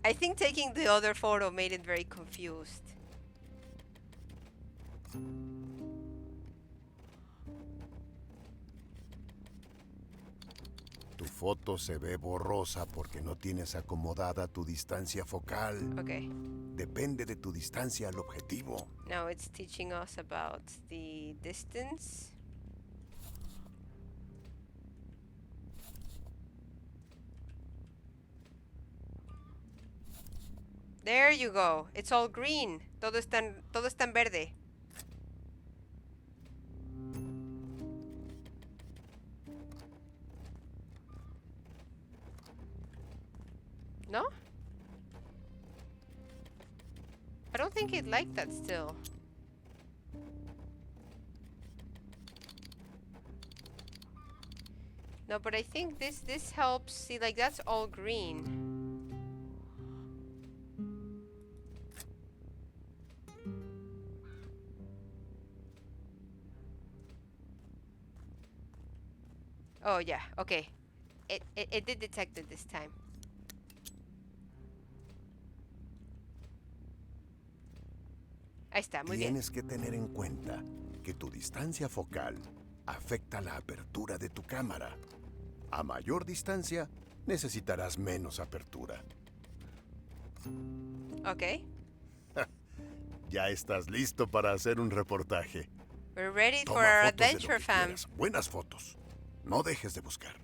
I think taking the other photo made it very confused. Tu foto se ve borrosa porque no tienes acomodada tu distancia focal. Okay. Depende de tu distancia al objetivo. Now it's teaching us about the distance. There you go. It's all green. Todo está en verde. No? I don't think it liked that still. No, but I think this helps. See, like that's all green. Oh yeah, okay. It did detect it this time. Ahí está, muy bien. Tienes que tener en cuenta que tu distancia focal afecta la apertura de tu cámara. A mayor distancia, necesitarás menos apertura. Ok. Ya estás listo para hacer un reportaje. We're ready for Toma our fotos de lo adventure, que fam. quieras. Buenas fotos. No dejes de buscar.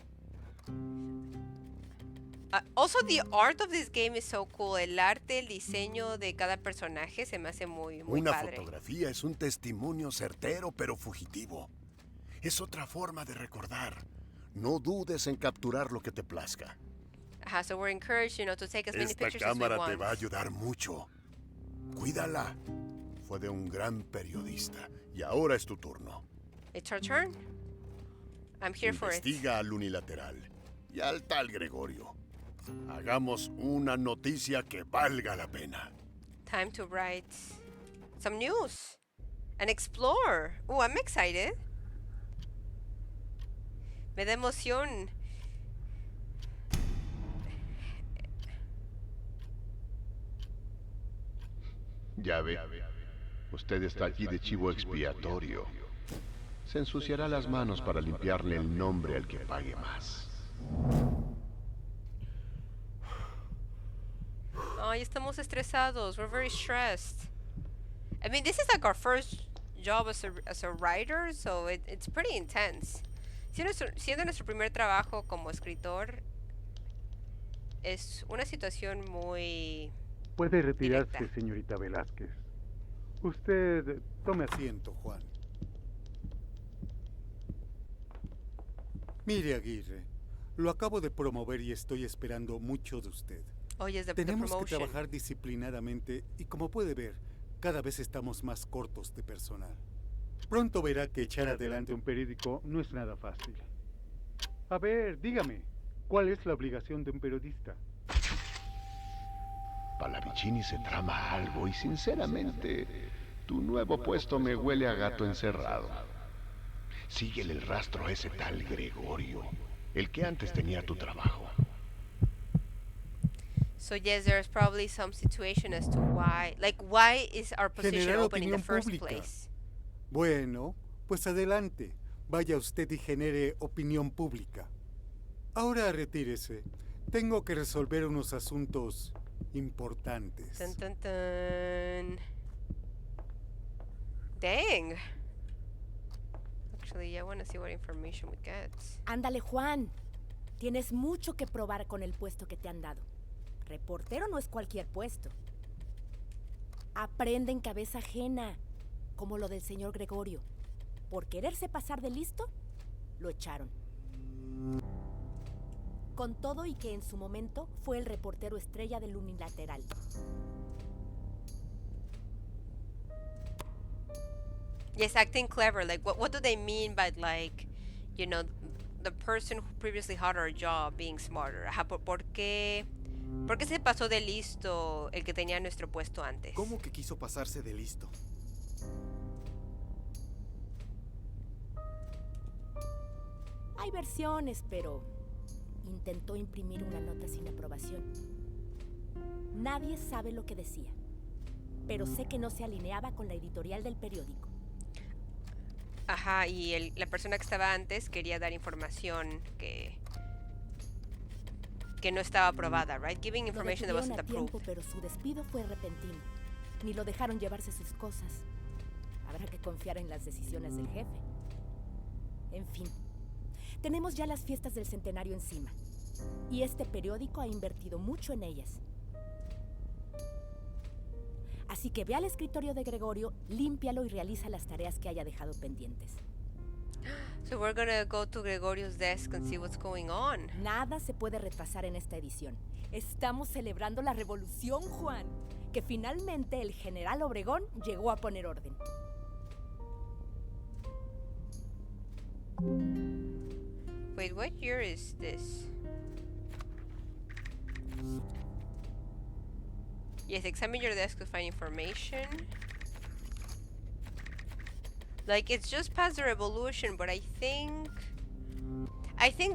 Also, the art of this game is so cool. El arte, el diseño de cada personaje se me hace muy Una padre. fotografía es un testimonio certero pero fugitivo. Es otra forma de recordar. No dudes en capturar lo que te plazca. Ajá, so we're encouraged, to take as many Esta pictures as we cámara want. te va a ayudar mucho. Cuídala. Fue de un gran periodista. Y ahora es tu turno. It's our turn. I'm here for it. Investiga al unilateral y al tal Gregorio. Hagamos una noticia que valga la pena. Time to write some news and explore. Oh, I'm excited. Me da emoción. Ya ve, usted está aquí de chivo expiatorio. Se ensuciará las manos para limpiarle el nombre al que pague más. Ay, estamos estresados. We're very stressed. I mean, this is like our first job as a writer, so it's pretty intense. Siendo nuestro primer trabajo como escritor, es una situación muy... Puede retirarse, directa. señorita Velázquez. Usted tome asiento, Juan. Mire, Aguirre, lo acabo de promover y estoy esperando mucho de usted. Oh, yes, the Tenemos que promotion. trabajar disciplinadamente y como puede ver, cada vez estamos más cortos de personal. Pronto verá que echar adelante un periódico no es nada fácil. A ver, dígame, ¿cuál es la obligación de un periodista? Palavicini se trama algo y sinceramente, tu nuevo puesto me huele a gato encerrado. Síguele el rastro a ese tal Gregorio, el que antes tenía tu trabajo. So yes, there's probably some situation as to why is our position Generar open in the opinión first pública. place? Bueno, pues adelante. Vaya usted y genere opinión pública. Ahora retírese. Tengo que resolver unos asuntos importantes. Dun, dun, dun. Dang. Actually, I want to see what information we get. Ándale, Juan. Tienes mucho que probar con el puesto que te han dado. Reportero no es cualquier puesto. Aprende en cabeza ajena, como lo del señor Gregorio. Por quererse pasar de listo, lo echaron. Con todo y que en su momento fue el reportero estrella del Unilateral. Yes, acting clever. Like, what do they mean by, like, you know, the person who previously had our job being smarter? Ajá, ¿por qué se pasó de listo el que tenía nuestro puesto antes? ¿Cómo que quiso pasarse de listo? Hay versiones, pero intentó imprimir una nota sin aprobación. Nadie sabe lo que decía, pero sé que no se alineaba con la editorial del periódico. Ajá, y la persona que estaba antes quería dar información que no estaba aprobada, right? Giving information that wasn't a tiempo, approved. pero su despido fue repentino. Ni lo dejaron llevarse sus cosas. Habrá que confiar en las decisiones del jefe. En fin, tenemos ya las fiestas del centenario encima. Y este periódico ha invertido mucho en ellas. Así que ve al escritorio de Gregorio, límpialo y realiza las tareas que haya dejado pendientes. So we're gonna go to Gregorio's desk and see what's going on. Nada se puede retrasar en esta edición. Estamos celebrando la revolución, Juan. Que finalmente el general Obregón llegó a poner orden. Wait, what year is this? Yes, examine your desk to find information. Like, it's just past the revolution, but I think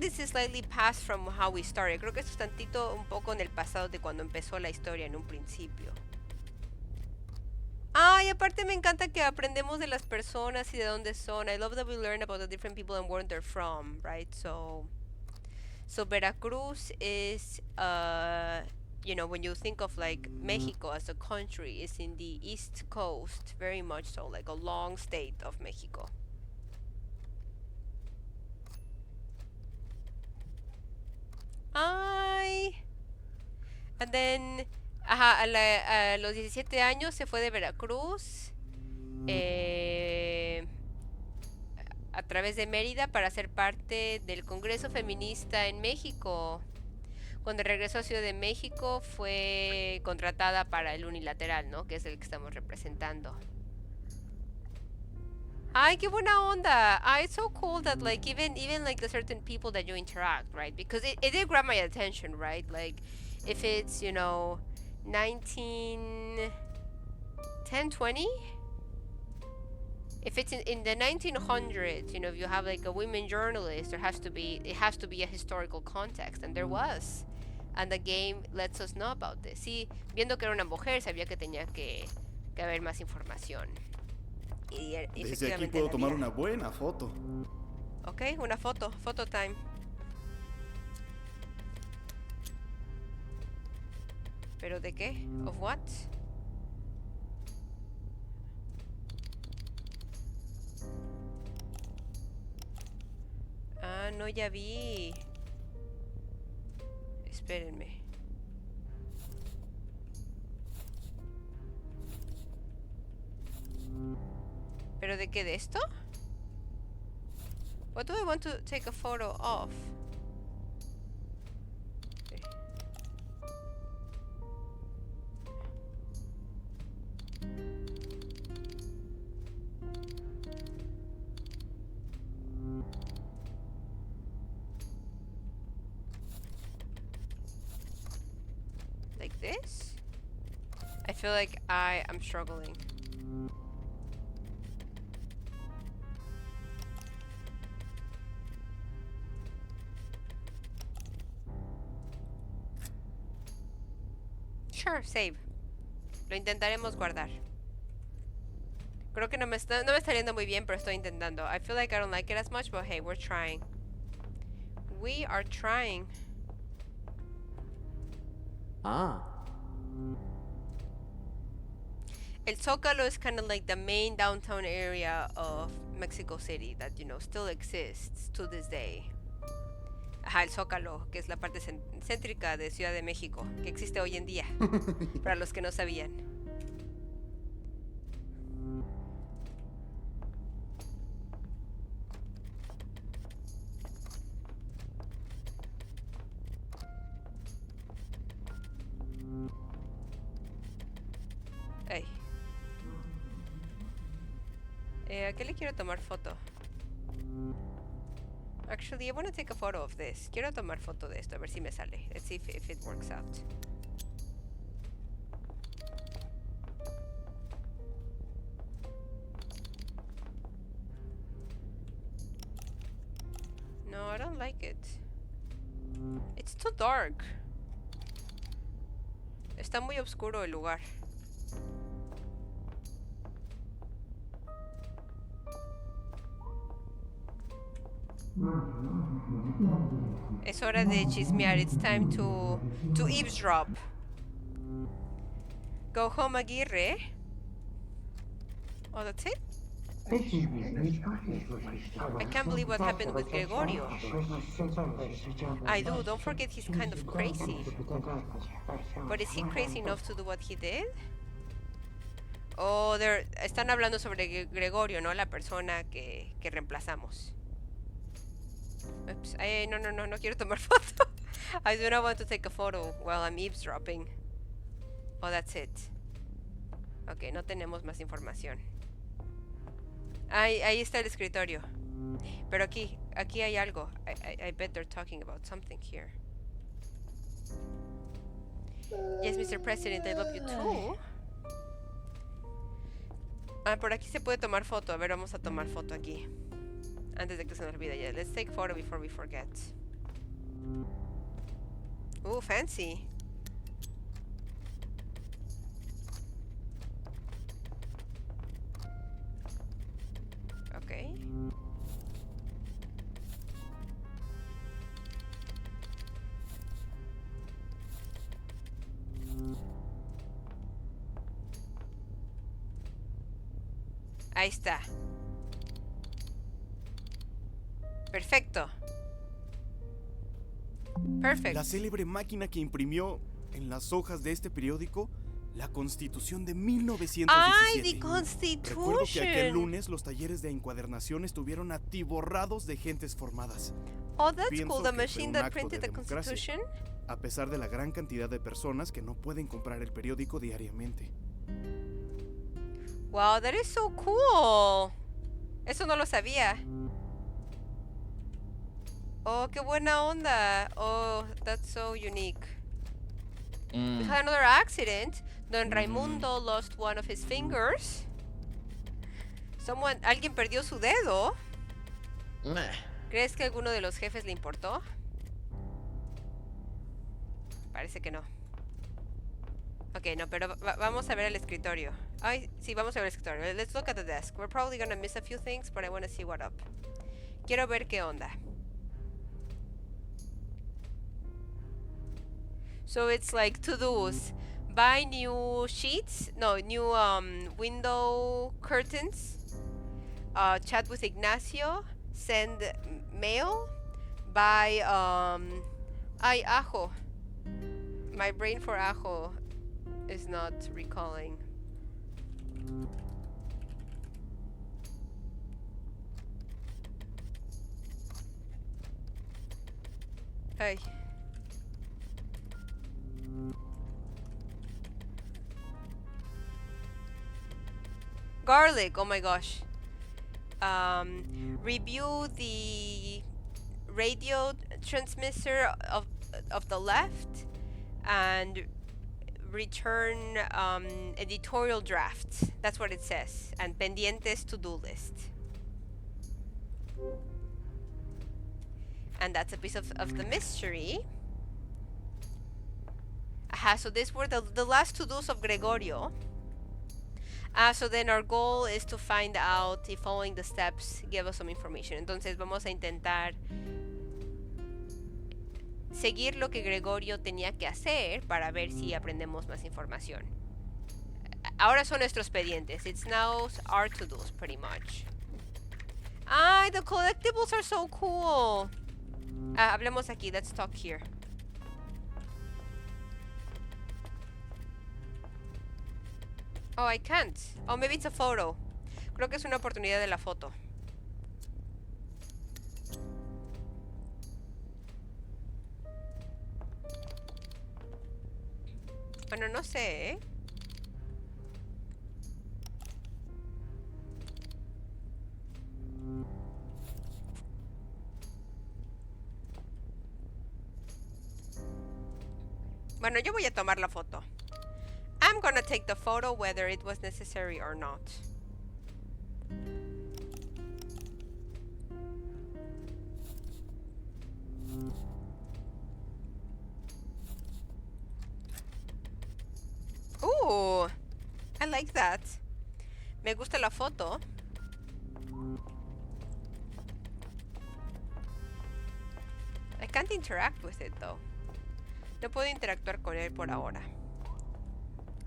this is slightly past from how we started. Creo que esto es tantito un poco en el pasado de cuando empezó la historia en un principio. Ah, y aparte me encanta que aprendemos de las personas y de dónde son. I love that we learn about the different people and where they're from, right? So Veracruz is, you know, when you think of like Mexico as a country, is in the east coast, very much so, like a long state of Mexico. Ay. And then, ajá, a los 17 años se fue de Veracruz a través de Mérida para ser parte del Congreso Feminista en México. Cuando regresó a Ciudad de México fue contratada para el Unilateral, ¿no? Que es el que estamos representando. Ay, qué buena onda. It's so cool that like even like the certain people that you interact, right? Because it did grab my attention, right? Like if it's, you know, 20, if it's in the 1900s, you know, if you have like a women journalist, it has to be a historical context, and there was. And the game lets us know about this. Sí, viendo que era una mujer, sabía que tenía que haber más información. Y Desde aquí puedo tomar una buena foto. Ok, una foto. Photo time. ¿Pero de qué? ¿Of what? Ah, no, ya vi. Espérenme. ¿Pero de qué? ¿De esto? What do I want to take a photo of? Okay. Like this? I feel like I am struggling. Sure, save. Lo intentaremos guardar. Creo que no me está yendo muy bien, pero estoy intentando. I feel like I don't like it as much, but hey, we're trying. We are trying. Ah. El Zócalo is kind of like the main downtown area of Mexico City that, you know, still exists to this day. Ajá, el Zócalo, que es la parte céntrica de Ciudad de México, que existe hoy en día, para los que no sabían. Hey. ¿A qué le quiero tomar foto? Actually, I want to take a photo of this. Quiero tomar foto de esto, a ver si me sale. Let's see if it works out. No, I don't like it. It's too dark. Está muy oscuro el lugar. Es hora de chismear. It's time to eavesdrop. Go home, Aguirre. Oh, that's it? I can't believe what happened with Gregorio. I do. Don't forget he's kind of crazy. But is he crazy enough to do what he did? Oh, están hablando sobre Gregorio, ¿no? La persona que reemplazamos. Oops. No quiero tomar foto. I do not want to take a photo while I'm eavesdropping. Oh, that's it. Ok, no tenemos más información. Ahí está el escritorio. Pero aquí hay algo. I bet they're talking about something here. Yes, Mr. President, I love you too. Por aquí se puede tomar foto. A ver, vamos a tomar foto aquí. Antes de que se nos olvide ya. Let's take photo before we forget. Ooh, fancy. Okay. Ahí está. Perfecto. Perfect. La célebre máquina que imprimió en las hojas de este periódico la Constitución de 1917. ¡Ay, the Constitution! Recuerdo que aquel lunes los talleres de encuadernación estuvieron atiborrados de gentes formadas. Oh, that's Pienso cool. The que fue machine un that acto printed de the democracia, Constitution. a pesar de la gran cantidad de personas que no pueden comprar el periódico diariamente. Wow, that is so cool. Eso no lo sabía. Oh, qué buena onda. Oh, that's so unique. We had another accident. Don Raimundo lost one of his fingers. Alguien perdió su dedo. ¿Crees que alguno de los jefes le importó? Parece que no. Ok, no, pero vamos a ver el escritorio. Ay, sí, vamos a ver el escritorio. Let's look at the desk. We're probably gonna miss a few things, but I want to see what up. Quiero ver qué onda. So it's like to-dos. Buy new sheets. No, new window curtains. Chat with Ignacio. Send mail. Buy ajo. My brain for ajo is not recalling. Ay. Garlic, oh my gosh. Review the radio transmitter of the left and return editorial drafts. That's what it says. And pendientes to-do list. And that's a piece of the mystery. Aha, so these were the last to-dos of Gregorio. So then our goal is to find out if following the steps give us some information. Entonces vamos a intentar seguir lo que Gregorio tenía que hacer para ver si aprendemos más información. Ahora son nuestros pendientes. It's now our to-dos pretty much. Ay, the collectibles are so cool. Hablemos aquí. Let's talk here. Oh, I can't. Oh, maybe it's a photo. Creo que es una oportunidad de la foto. Bueno, no sé, ¿eh? Bueno, yo voy a tomar la foto. I'm gonna take the photo whether it was necessary or not. Ooh, I like that. Me gusta la foto. I can't interact with it though. No puedo interactuar con él por ahora.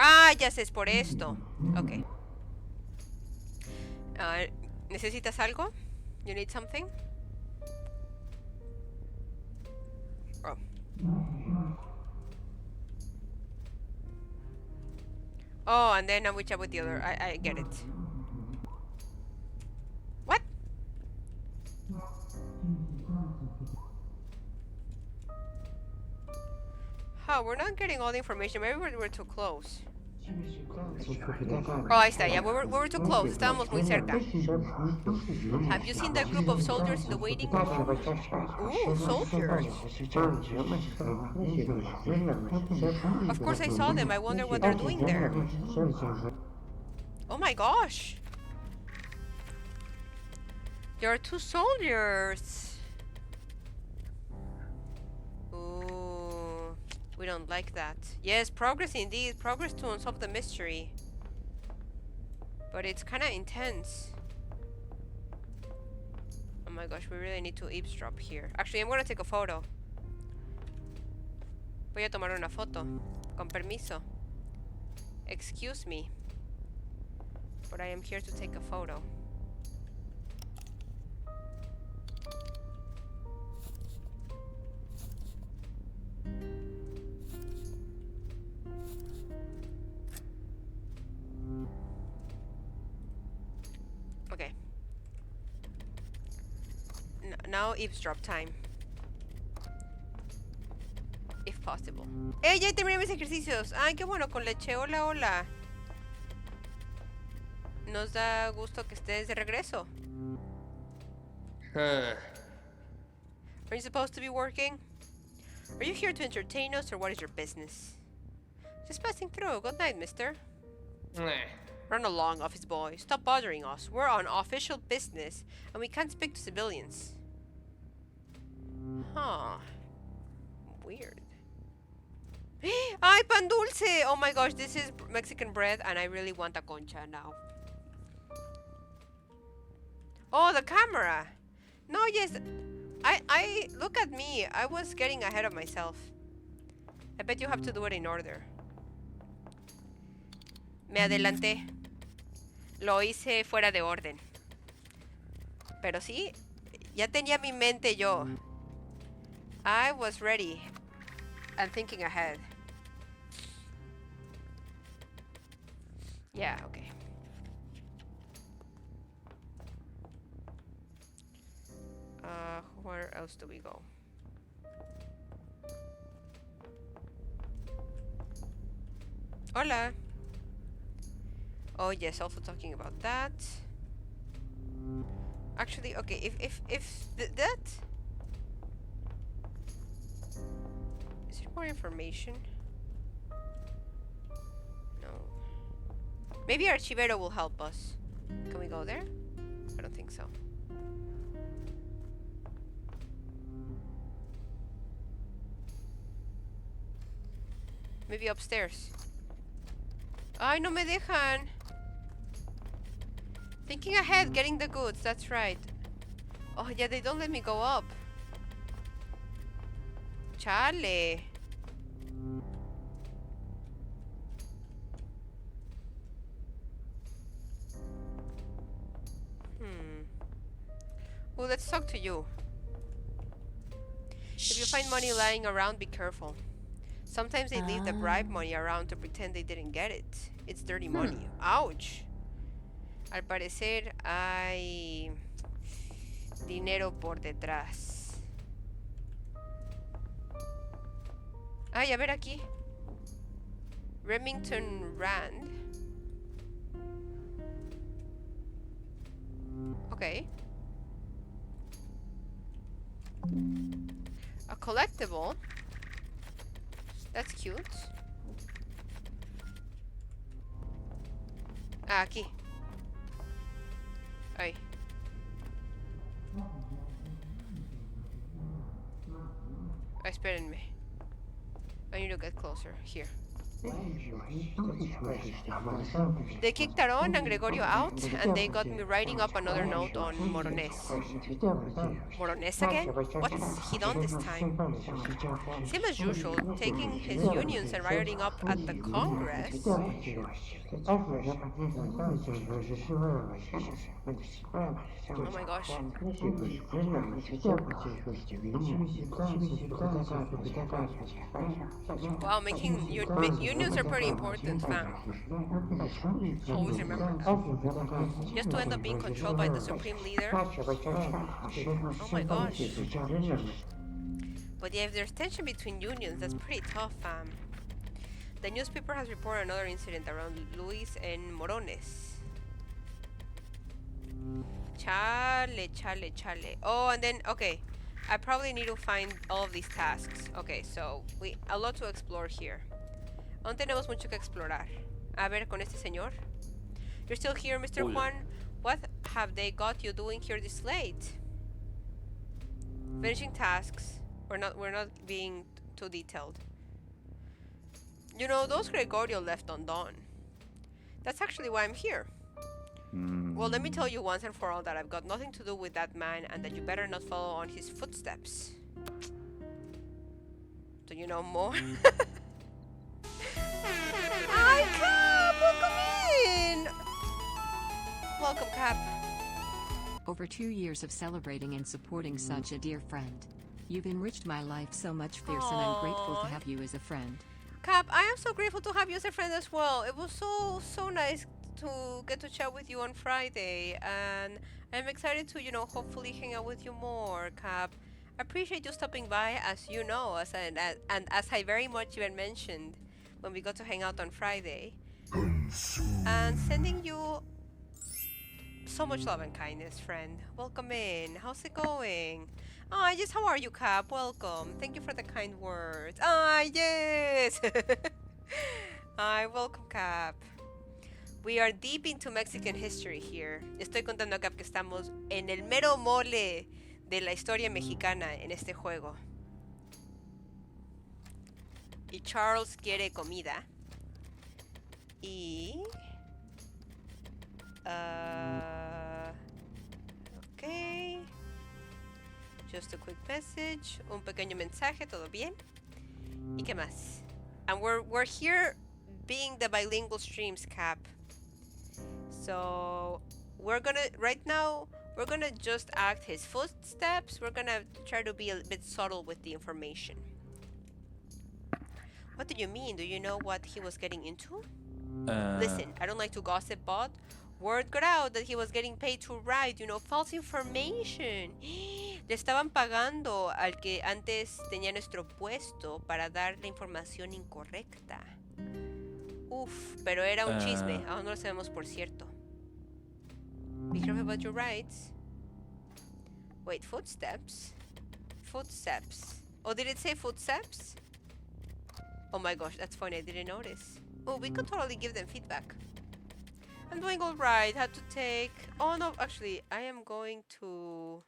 Ah, ya sé, es por esto. Ok. ¿Necesitas algo? You need something? Oh. Oh, and then I will chat with the other. I get it. What? Oh, we're not getting all the information. Maybe we're too close. Oh, ahí está, ya. We were too close. Estábamos muy cerca. Have you seen that group of soldiers in the waiting room? Ooh, soldiers. Of course I saw them. I wonder what they're doing there. Oh my gosh. There are two soldiers. Ooh, we don't like that. Yes, progress indeed. Progress to unsolve the mystery. But it's kind of intense. Oh my gosh, we really need to eavesdrop here. Actually, I'm gonna take a photo. Voy a tomar una foto. Con permiso. Excuse me. But I am here to take a photo. Okay. Now eavesdrop time. If possible. Ya terminé mis ejercicios! ¡Ay, qué bueno! Con leche. Hola, hola. Nos da gusto que estés de regreso. Are you supposed to be working? Are you here to entertain us, or what is your business? Just passing through. Good night, mister. Run along, office boy. Stop bothering us. We're on official business, and we can't speak to civilians. Huh. Weird. ¡Ay, pan dulce! Oh my gosh, this is Mexican bread, and I really want a concha now. Oh, the camera! No, yes. I look at me. I was getting ahead of myself. I bet you have to do it in order. Me adelanté. Lo hice fuera de orden. Pero sí, ya tenía mi mente yo. I was ready and thinking ahead. Yeah, okay. Where else do we go? Hola. Oh yes, also talking about that. Actually, okay, if that is there more information? No. Maybe Archivero will help us. Can we go there? I don't think so. Maybe upstairs. Ay, no me dejan. Thinking ahead, getting the goods, that's right. Oh yeah, they don't let me go up. Chale. Well, let's talk to you. If you find money lying around, be careful. Sometimes they leave the bribe money around to pretend they didn't get it. It's dirty money. Ouch. Al parecer hay dinero por detrás. Ay, a ver aquí. Remington Rand. Okay. A collectible. That's cute. Ah, aquí. Ay. Espérenme. I need to get closer. Here. They kicked Taron and Gregorio out, and they got me writing up another note on Morones. Morones again? What's he done this time? Same as usual, taking his unions and rioting up at the Congress. Oh my gosh. Wow, making unions are pretty important, fam. Always remember that. Just to end up being controlled by the supreme leader. Oh my gosh. But yeah, if there's tension between unions, that's pretty tough, fam. The newspaper has reported another incident around Luis and Morones. Chale. Oh, and then, okay. I probably need to find all of these tasks. Okay, so a lot to explore here. Aún tenemos mucho que explorar. A ver, con este señor. You're still here, Mr. Hola. Juan? What have they got you doing here this late? Finishing tasks. We're not being too detailed. You know, those Gregorio left undone. That's actually why I'm here. Well, let me tell you once and for all that I've got nothing to do with that man and that you better not follow on his footsteps. Do you know more? Hi, Cap! Welcome in! Welcome, Cap. Over 2 years of celebrating and supporting such a dear friend. You've enriched my life so much, Fierce, and I'm grateful to have you as a friend. Cap, I am so grateful to have you as a friend as well. It was so nice to get to chat with you on Friday, and I'm excited to, hopefully hang out with you more, Cap. I appreciate you stopping by, as you know, and as I very much even mentioned when we got to hang out on Friday. And sending you so much love and kindness, friend. Welcome in. How's it going? Ah, yes, how are you, Cap? Welcome. Thank you for the kind words. Ah, yes! Hi, welcome, Cap. We are deep into Mexican history here. Estoy contando a Cap que estamos en el mero mole de la historia mexicana en este juego. Y Charles quiere comida. Y... ok. Just a quick message. Un pequeño mensaje, ¿todo bien? ¿Y qué más? And we're here being the bilingual streams, Cap. So right now we're gonna just act his footsteps. We're gonna try to be a bit subtle with the information. What do you mean? Do you know what he was getting into? Listen, I don't like to gossip, but word got out that he was getting paid to write, false information. Le estaban pagando al que antes tenía nuestro puesto para dar la información incorrecta. Uf, pero era un chisme. Aún no lo sabemos por cierto. Be careful about your rights. Wait, footsteps? Footsteps. Oh, did it say footsteps? Oh my gosh, that's funny. I didn't notice. Oh, we could totally give them feedback. I'm doing all right. Had to take... Oh no, actually, I am going to...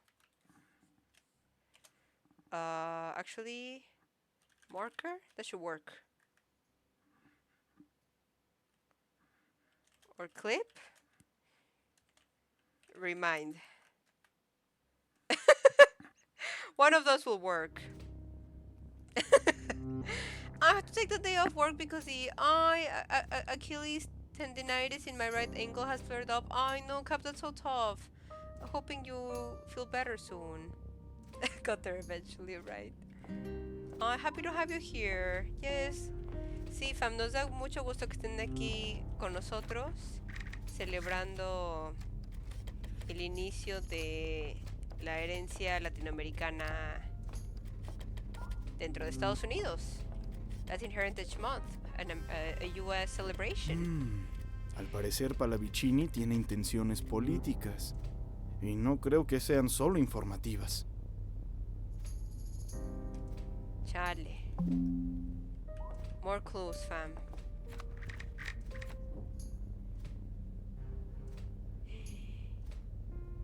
actually... Marker? That should work. Or clip? Remind. One of those will work. I have to take the day off work because the Achilles tendinitis in my right ankle has flared up. I know, Cap, that's so tough. Hoping you feel better soon. Got there eventually, right? Happy to have you here. Yes. Sí, fam, nos da mucho gusto que estén aquí con nosotros, celebrando el inicio de la herencia latinoamericana dentro de Estados Unidos. Latin Heritage Month, a US celebration. Al parecer Pallavicini tiene intenciones políticas. Y no creo que sean solo informativas. Chale. More clues, fam.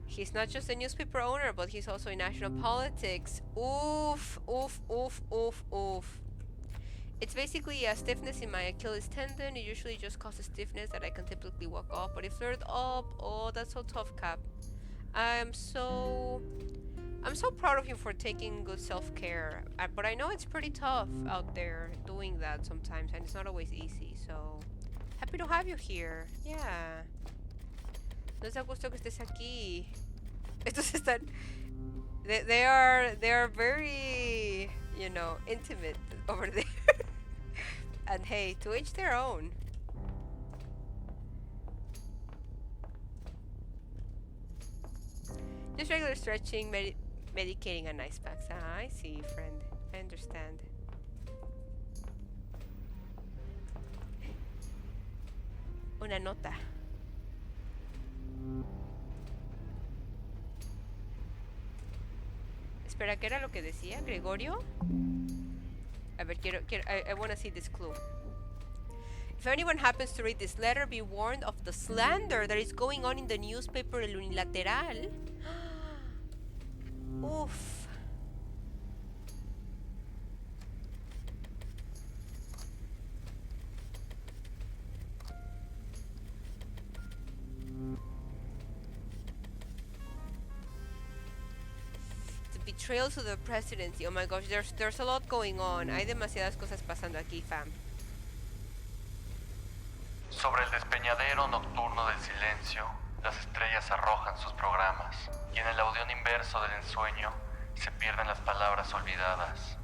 He's not just a newspaper owner, but he's also in national politics. Oof, oof, oof, oof, oof. It's basically a stiffness in my Achilles tendon. It usually just causes stiffness that I can typically walk off, but it flared up. Oh, that's so tough, Cap. I'm so proud of you for taking good self-care. But I know it's pretty tough out there doing that sometimes, and it's not always easy. So happy to have you here. Yeah. Nos da gusto que estés aquí. Estos están. They are very, you know, intimate over there. And hey, to each their own. Just regular stretching, medicating and ice packs. Ah, I see, friend. I understand. Una nota. Espera, ¿qué era lo que decía Gregorio? A ver, I want to see this clue. If anyone happens to read this letter, be warned of the slander that is going on in the newspaper El Unilateral. Oof. The betrayal to the presidency. Oh my gosh, there's a lot going on. Hay demasiadas cosas pasando aquí, fam. Sobre el despeñadero nocturno del silencio, las estrellas arrojan sus programas, y en el audión inverso del ensueño se pierden las palabras olvidadas.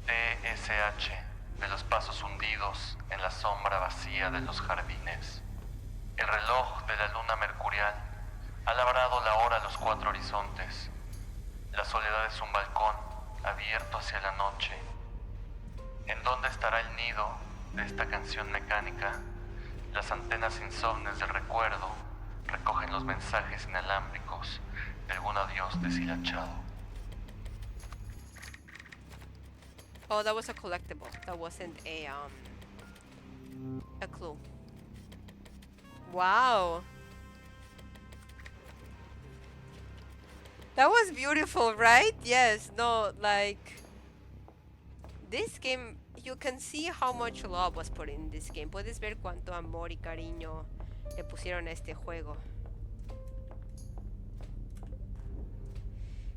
TSH, de los pasos hundidos en la sombra vacía de los jardines. El reloj de la luna mercurial ha labrado la hora a los 4 horizontes. La soledad es un balcón abierto hacia la noche. ¿En dónde estará el nido de esta canción mecánica? Las antenas insomnes del recuerdo recogen los mensajes inalámbricos de algún adiós deshilachado. Oh, that was a collectible. That wasn't a clue. Wow. That was beautiful, right? Yes, no, like this game, you can see how much love was put in this game. Puedes ver cuánto amor y cariño le pusieron a este juego.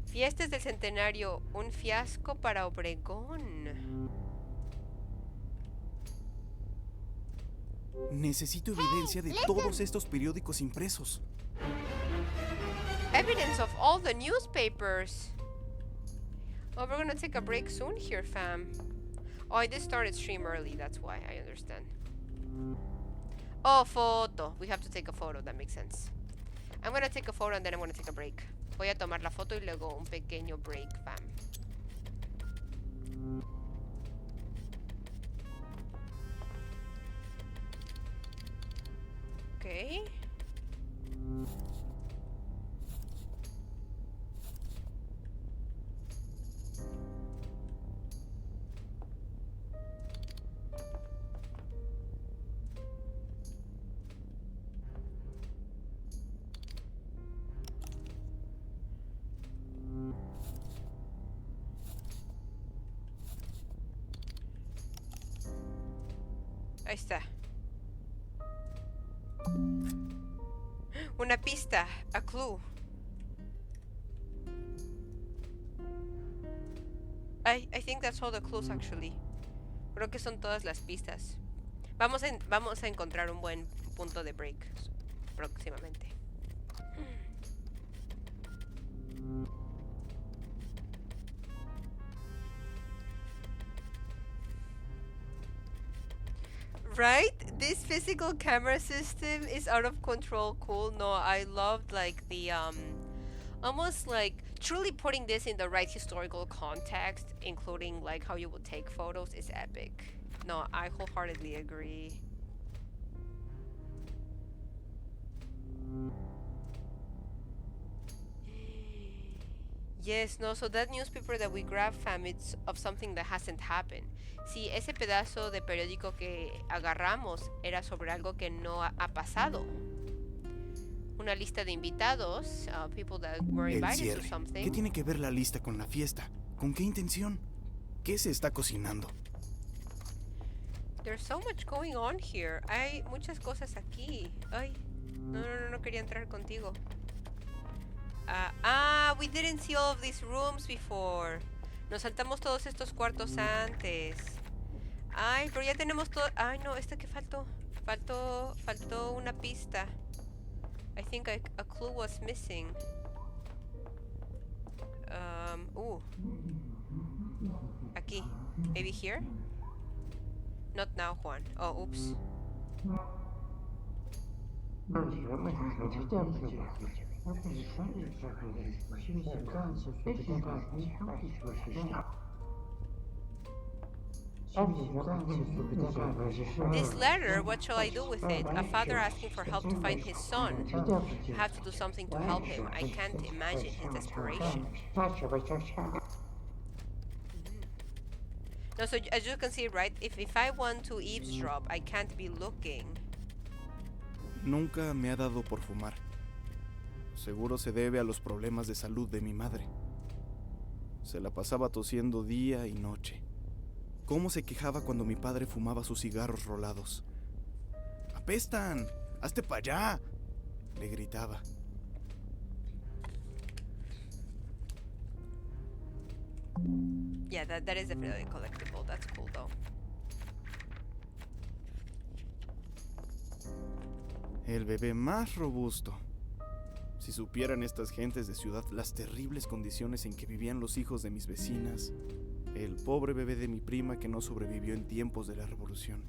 Fiestas del Centenario, un fiasco para Obregón. Necesito evidencia de todos estos periódicos impresos. Evidence of all the newspapers. Oh, we're gonna take a break soon here, fam. Oh, I did start a stream early, that's why, I understand. Oh, photo. We have to take a photo, that makes sense. I'm gonna take a photo and then I'm gonna take a break. Voy a tomar la foto y luego un pequeño break, fam. Okay. Ahí está. Una pista, a clue. I think that's all the clues actually. Creo que son todas las pistas. Vamos a encontrar un buen punto de break próximamente. Right? This physical camera system is out of control cool. No, I loved like the almost like truly putting this in the right historical context, including like how you would take photos, is epic. No, I wholeheartedly agree. Yes, no, so that newspaper that we grabbed, fam, it's of something that hasn't happened. Sí, ese pedazo de periódico que agarramos era sobre algo que no ha pasado. Una lista de invitados, people that were El invited cierre. to something. ¿Qué tiene que ver la lista con la fiesta? ¿Con qué intención? ¿Qué se está cocinando? There's so much going on here. Hay muchas cosas aquí. Ay, no quería entrar contigo. We didn't see all of these rooms before. Nos saltamos todos estos cuartos antes. Ay, pero ya tenemos todo. Ay, no, que faltó. Faltó una pista. I think a clue was missing. Aquí. Maybe here? Not now, Juan. Oh, oops. This letter, what shall I do with it? A father asking for help to find his son. I have to do something to help him. I can't imagine his desperation. No, so as you can see, right? If I want to eavesdrop, I can't be looking. Nunca me ha dado por fumar. Seguro se debe a los problemas de salud de mi madre. Se la pasaba tosiendo día y noche. ¿Cómo se quejaba cuando mi padre fumaba sus cigarros rolados? ¡Apestan! ¡Hazte para allá!, le gritaba. Yeah, that is definitely collectible. That's cool though. El bebé más robusto. Si supieran estas gentes de ciudad las terribles condiciones en que vivían los hijos de mis vecinas. El pobre bebé de mi prima que no sobrevivió en tiempos de la revolución.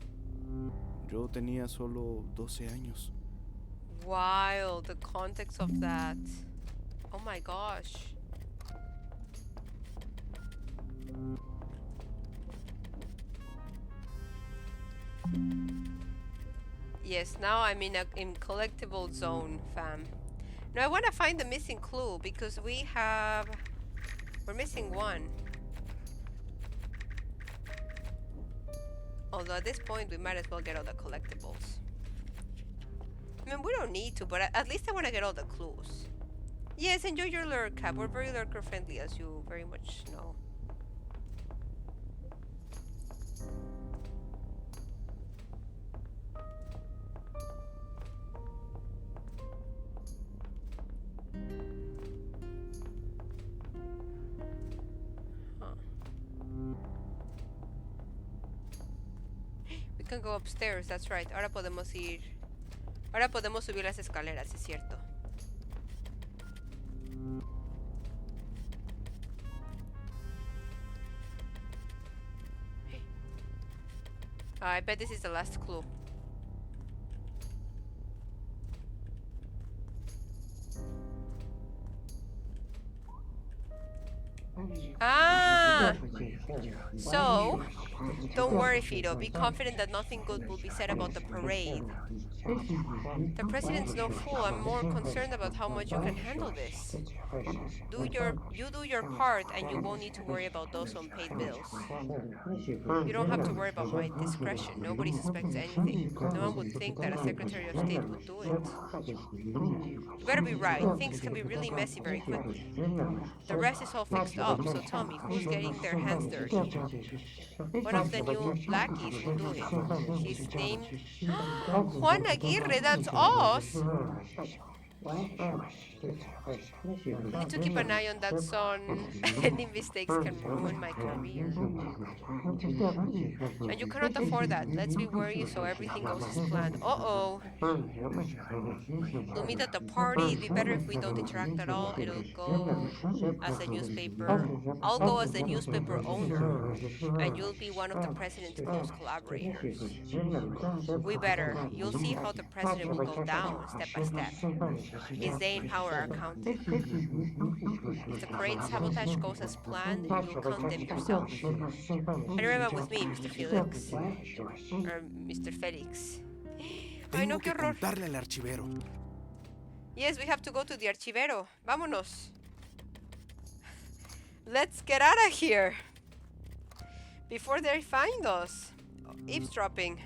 Yo tenía solo 12 años. Wow, the context of that. Oh my gosh. Yes, now I'm in collectible zone, fam. Now I want to find the missing clue because we're missing one. Although at this point we might as well get all the collectibles. I mean, we don't need to, but at least I want to get all the clues. Yes, enjoy your lurk, Cap. We're very lurker friendly, as you very much know. We can go upstairs, that's right. Ahora podemos subir las escaleras, es cierto. I bet this is the last clue. Ah! So, Don't worry, Fido. Be confident that nothing good will be said about the parade. The president's no fool. I'm more concerned about how much you can handle this. You do your part, and you won't need to worry about those unpaid bills. You don't have to worry about my discretion. Nobody suspects anything. No one would think that a Secretary of State would do it. You better be right. Things can be really messy very quickly. The rest is all fixed up, so tell me, who's getting their hands dirty? One of the new lackeys will do it. He's named Juan Aguirre, that's us! We need to keep an eye on that son. Any mistakes can ruin my career. And you cannot afford that. Let's be wary so everything goes as planned. Uh-oh. We'll meet at the party. It'd be better if we don't interact at all. It'll go as a newspaper. I'll go as the newspaper owner, and you'll be one of the president's close collaborators. We better. You'll see how the president will go down step by step. His day in power are counted. If the parade sabotage goes as planned, you'll count them yourself. And remember with me, Mr. Felix. Or Mr. Felix. Ay, no, qué horror. Contarle al archivero. Yes, we have to go to the archivero. Vámonos. Let's get out of here. Before they find us. Eavesdropping.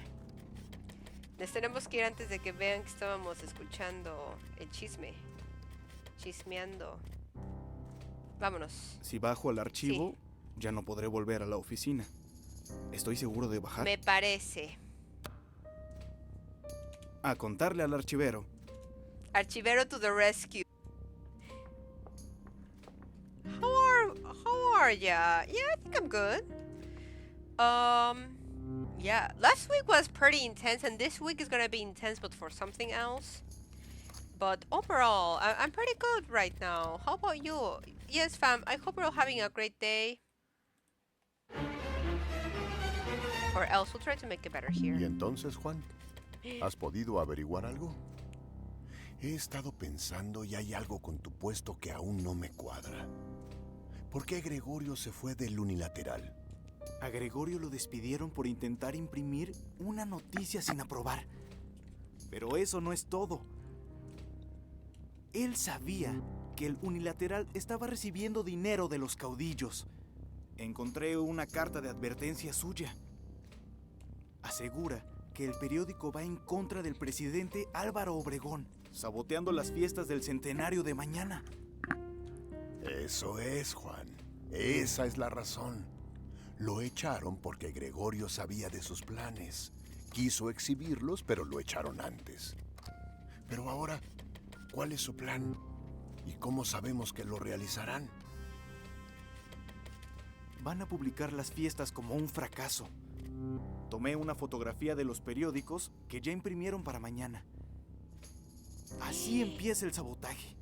Les tenemos que ir antes de que vean que estábamos escuchando el chisme. Chismeando. Vámonos. Si bajo al archivo, ya no podré volver a la oficina. ¿Estoy seguro de bajar? Me parece. A contarle al archivero. Archivero to the rescue. How are ya? Yeah, I think I'm good. Yeah, last week was pretty intense, and this week is gonna be intense, but for something else. But overall, I'm pretty good right now. How about you? Yes, fam, I hope you're all having a great day. Or else we'll try to make it better here. ¿Y entonces, Juan? ¿Has podido averiguar algo? He estado pensando y hay algo con tu puesto que aún no me cuadra. ¿Por qué Gregorio se fue del unilateral? A Gregorio lo despidieron por intentar imprimir una noticia sin aprobar. Pero eso no es todo. Él sabía que el unilateral estaba recibiendo dinero de los caudillos. Encontré una carta de advertencia suya. Asegura que el periódico va en contra del presidente Álvaro Obregón, saboteando las fiestas del centenario de mañana. Eso es, Juan. Esa es la razón. Lo echaron porque Gregorio sabía de sus planes. Quiso exhibirlos, pero lo echaron antes. Pero ahora, ¿cuál es su plan? ¿Y cómo sabemos que lo realizarán? Van a publicar las fiestas como un fracaso. Tomé una fotografía de los periódicos que ya imprimieron para mañana. Así empieza el sabotaje.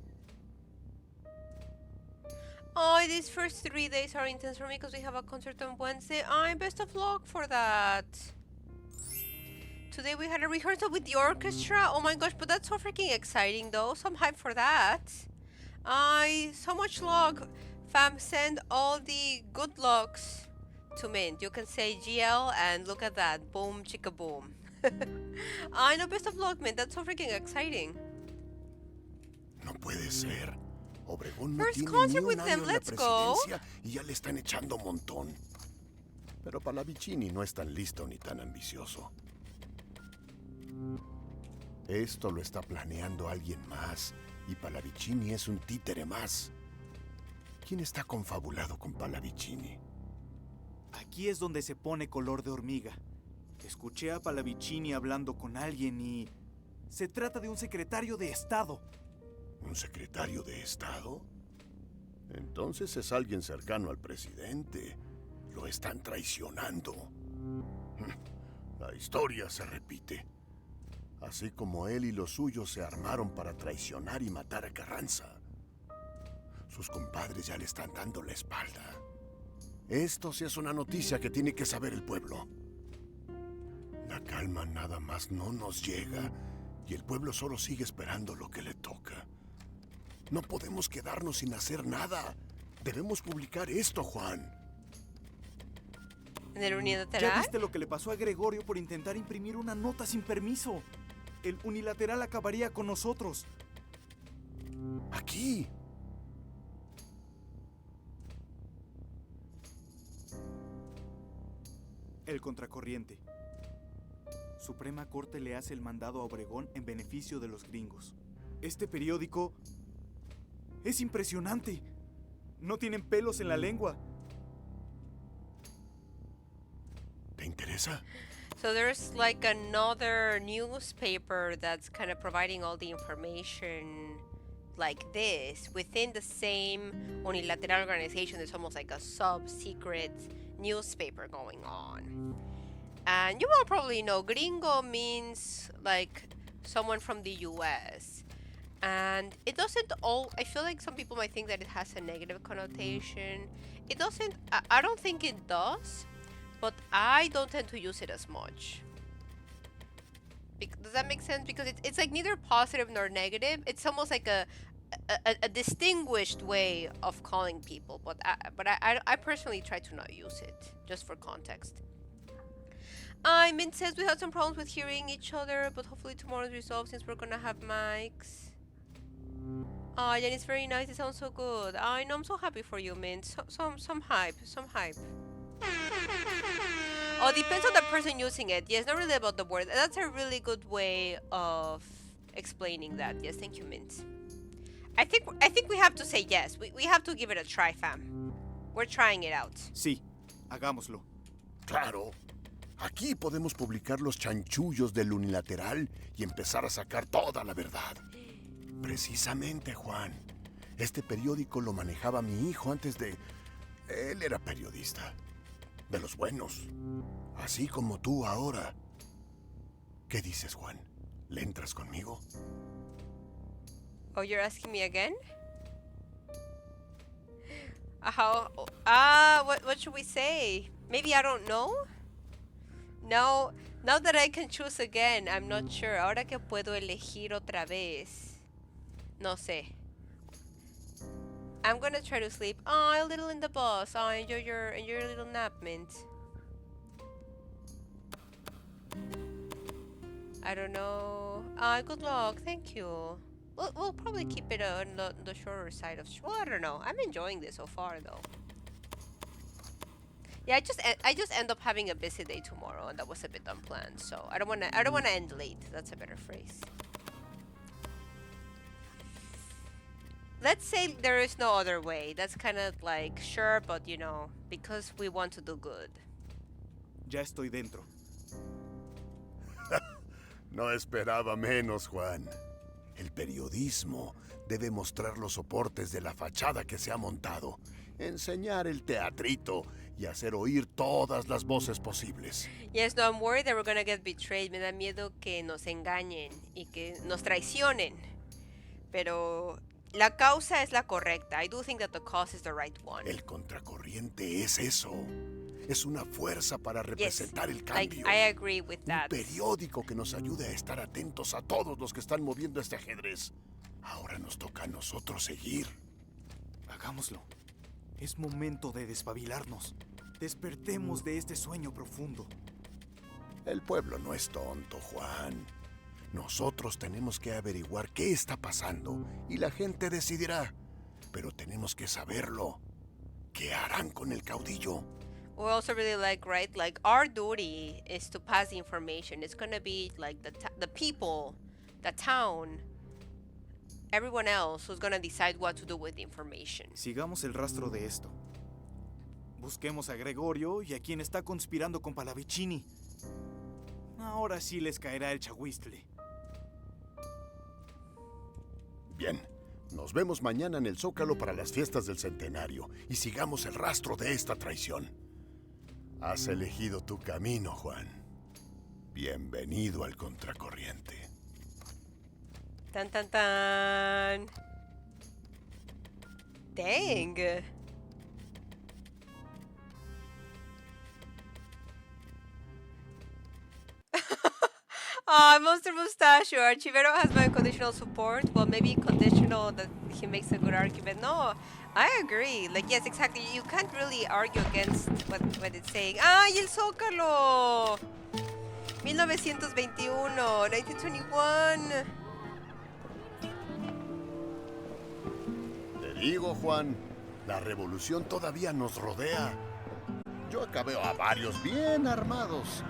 Oh, these first 3 days are intense for me because we have a concert on Wednesday. Best of luck for that. Today we had a rehearsal with the orchestra. Oh my gosh, but that's so freaking exciting though. So I'm hyped for that. So much luck. Fam, send all the good lucks to Mint. You can say GL and look at that. Boom, chicka boom. I know, best of luck, Mint. That's so freaking exciting. No puede ser. Obregón no First tiene concert ni with un them, año en la let's go. presidencia y ya le están echando montón. Pero Pallavicini no es tan listo ni tan ambicioso. Esto lo está planeando alguien más y Pallavicini es un títere más. ¿Quién está confabulado con Pallavicini? Aquí es donde se pone color de hormiga. Escuché a Pallavicini hablando con alguien y... se trata de un secretario de Estado. ¿Un secretario de Estado? Entonces es alguien cercano al presidente. Lo están traicionando. La historia se repite. Así como él y los suyos se armaron para traicionar y matar a Carranza. Sus compadres ya le están dando la espalda. Esto sí es una noticia que tiene que saber el pueblo. La calma nada más no nos llega y el pueblo solo sigue esperando lo que le toca. No podemos quedarnos sin hacer nada. Debemos publicar esto, Juan. ¿En el ¿Ya unilateral? viste lo que le pasó a Gregorio por intentar imprimir una nota sin permiso? El unilateral acabaría con nosotros. Aquí. El contracorriente. Suprema Corte le hace el mandado a Obregón en beneficio de los gringos. Este periódico es impresionante. No tienen pelos en la lengua. ¿Te interesa? So there's like another newspaper that's kind of providing all the information like this within the same unilateral organization. There's almost like a sub-secret newspaper going on. And you will probably know gringo means like someone from the US. And it doesn't all, I feel like some people might think that it has a negative connotation. It doesn't, I don't think it does, but I don't tend to use it as much. Does that make sense? Because it's like neither positive nor negative. It's almost like a distinguished way of calling people, but I personally try to not use it, just for context. Mint says we had some problems with hearing each other, but hopefully tomorrow's resolved since we're gonna have mics. Oh, Jenny's very nice. It sounds so good. I know. I'm so happy for you, Mint. Some hype. Some hype. Oh, depends on the person using it. Yes, not really about the word. That's a really good way of explaining that. Yes, thank you, Mint. I think we have to say yes. We have to give it a try, fam. We're trying it out. Sí, hagámoslo. Claro. Aquí podemos publicar los chanchullos del unilateral y empezar a sacar toda la verdad. Precisamente, Juan. Este periódico lo manejaba mi hijo antes de... Él era periodista. De los buenos. Así como tú ahora. ¿Qué dices, Juan? ¿Le entras conmigo? Oh, you're asking me again? What should we say? Maybe I don't know? No, now that I can choose again, I'm not sure. Ahora que puedo elegir otra vez. No sé. I'm gonna try to sleep. Oh, a little in the bus. Oh, enjoy your little nap, Mint. I don't know. Good luck. Thank you. We'll probably keep it on the shorter side of... Well, I don't know. I'm enjoying this so far, though. Yeah, I just end up having a busy day tomorrow, and that was a bit unplanned. So I don't wanna end late. That's a better phrase. Let's say there is no other way. That's kind of like sure, but you know, because we want to do good. Ya estoy dentro. No esperaba menos, Juan. El periodismo debe mostrar los soportes de la fachada que se ha montado, enseñar el teatrito y hacer oír todas las voces posibles. Yes, no, I'm worried that we're gonna get betrayed. Me da miedo que nos engañen y que nos traicionen. Pero la causa es la correcta. I do think that the cause is the right one. El contracorriente es eso. Es una fuerza para representar el cambio. Like, I agree with that. Un periódico que nos ayude a estar atentos a todos los que están moviendo este ajedrez. Ahora nos toca a nosotros seguir. Hagámoslo. Es momento de despabilarnos. Despertemos de este sueño profundo. El pueblo no es tonto, Juan. Nosotros tenemos que averiguar qué está pasando y la gente decidirá. Pero tenemos que saberlo. ¿Qué harán con el caudillo? We also really like, right? Like, our duty is to pass the information. It's gonna be like the people, the town, everyone else who's gonna decide what to do with the information. Sigamos el rastro de esto. Busquemos a Gregorio y a quien está conspirando con Palavicini. Ahora sí les caerá el chagüistle. Bien, nos vemos mañana en el Zócalo para las fiestas del centenario y sigamos el rastro de esta traición. Has elegido tu camino, Juan. Bienvenido al contracorriente. Tan, tan, tan. Dang. Monster Mustachio. Archivero has my conditional support. Well, maybe conditional that he makes a good argument. No, I agree. Like, yes, exactly. You can't really argue against what it's saying. ¡Ay, el Zócalo! 1921, 1921. Te digo, Juan, la revolución todavía nos rodea. Yo acabé a varios bien armados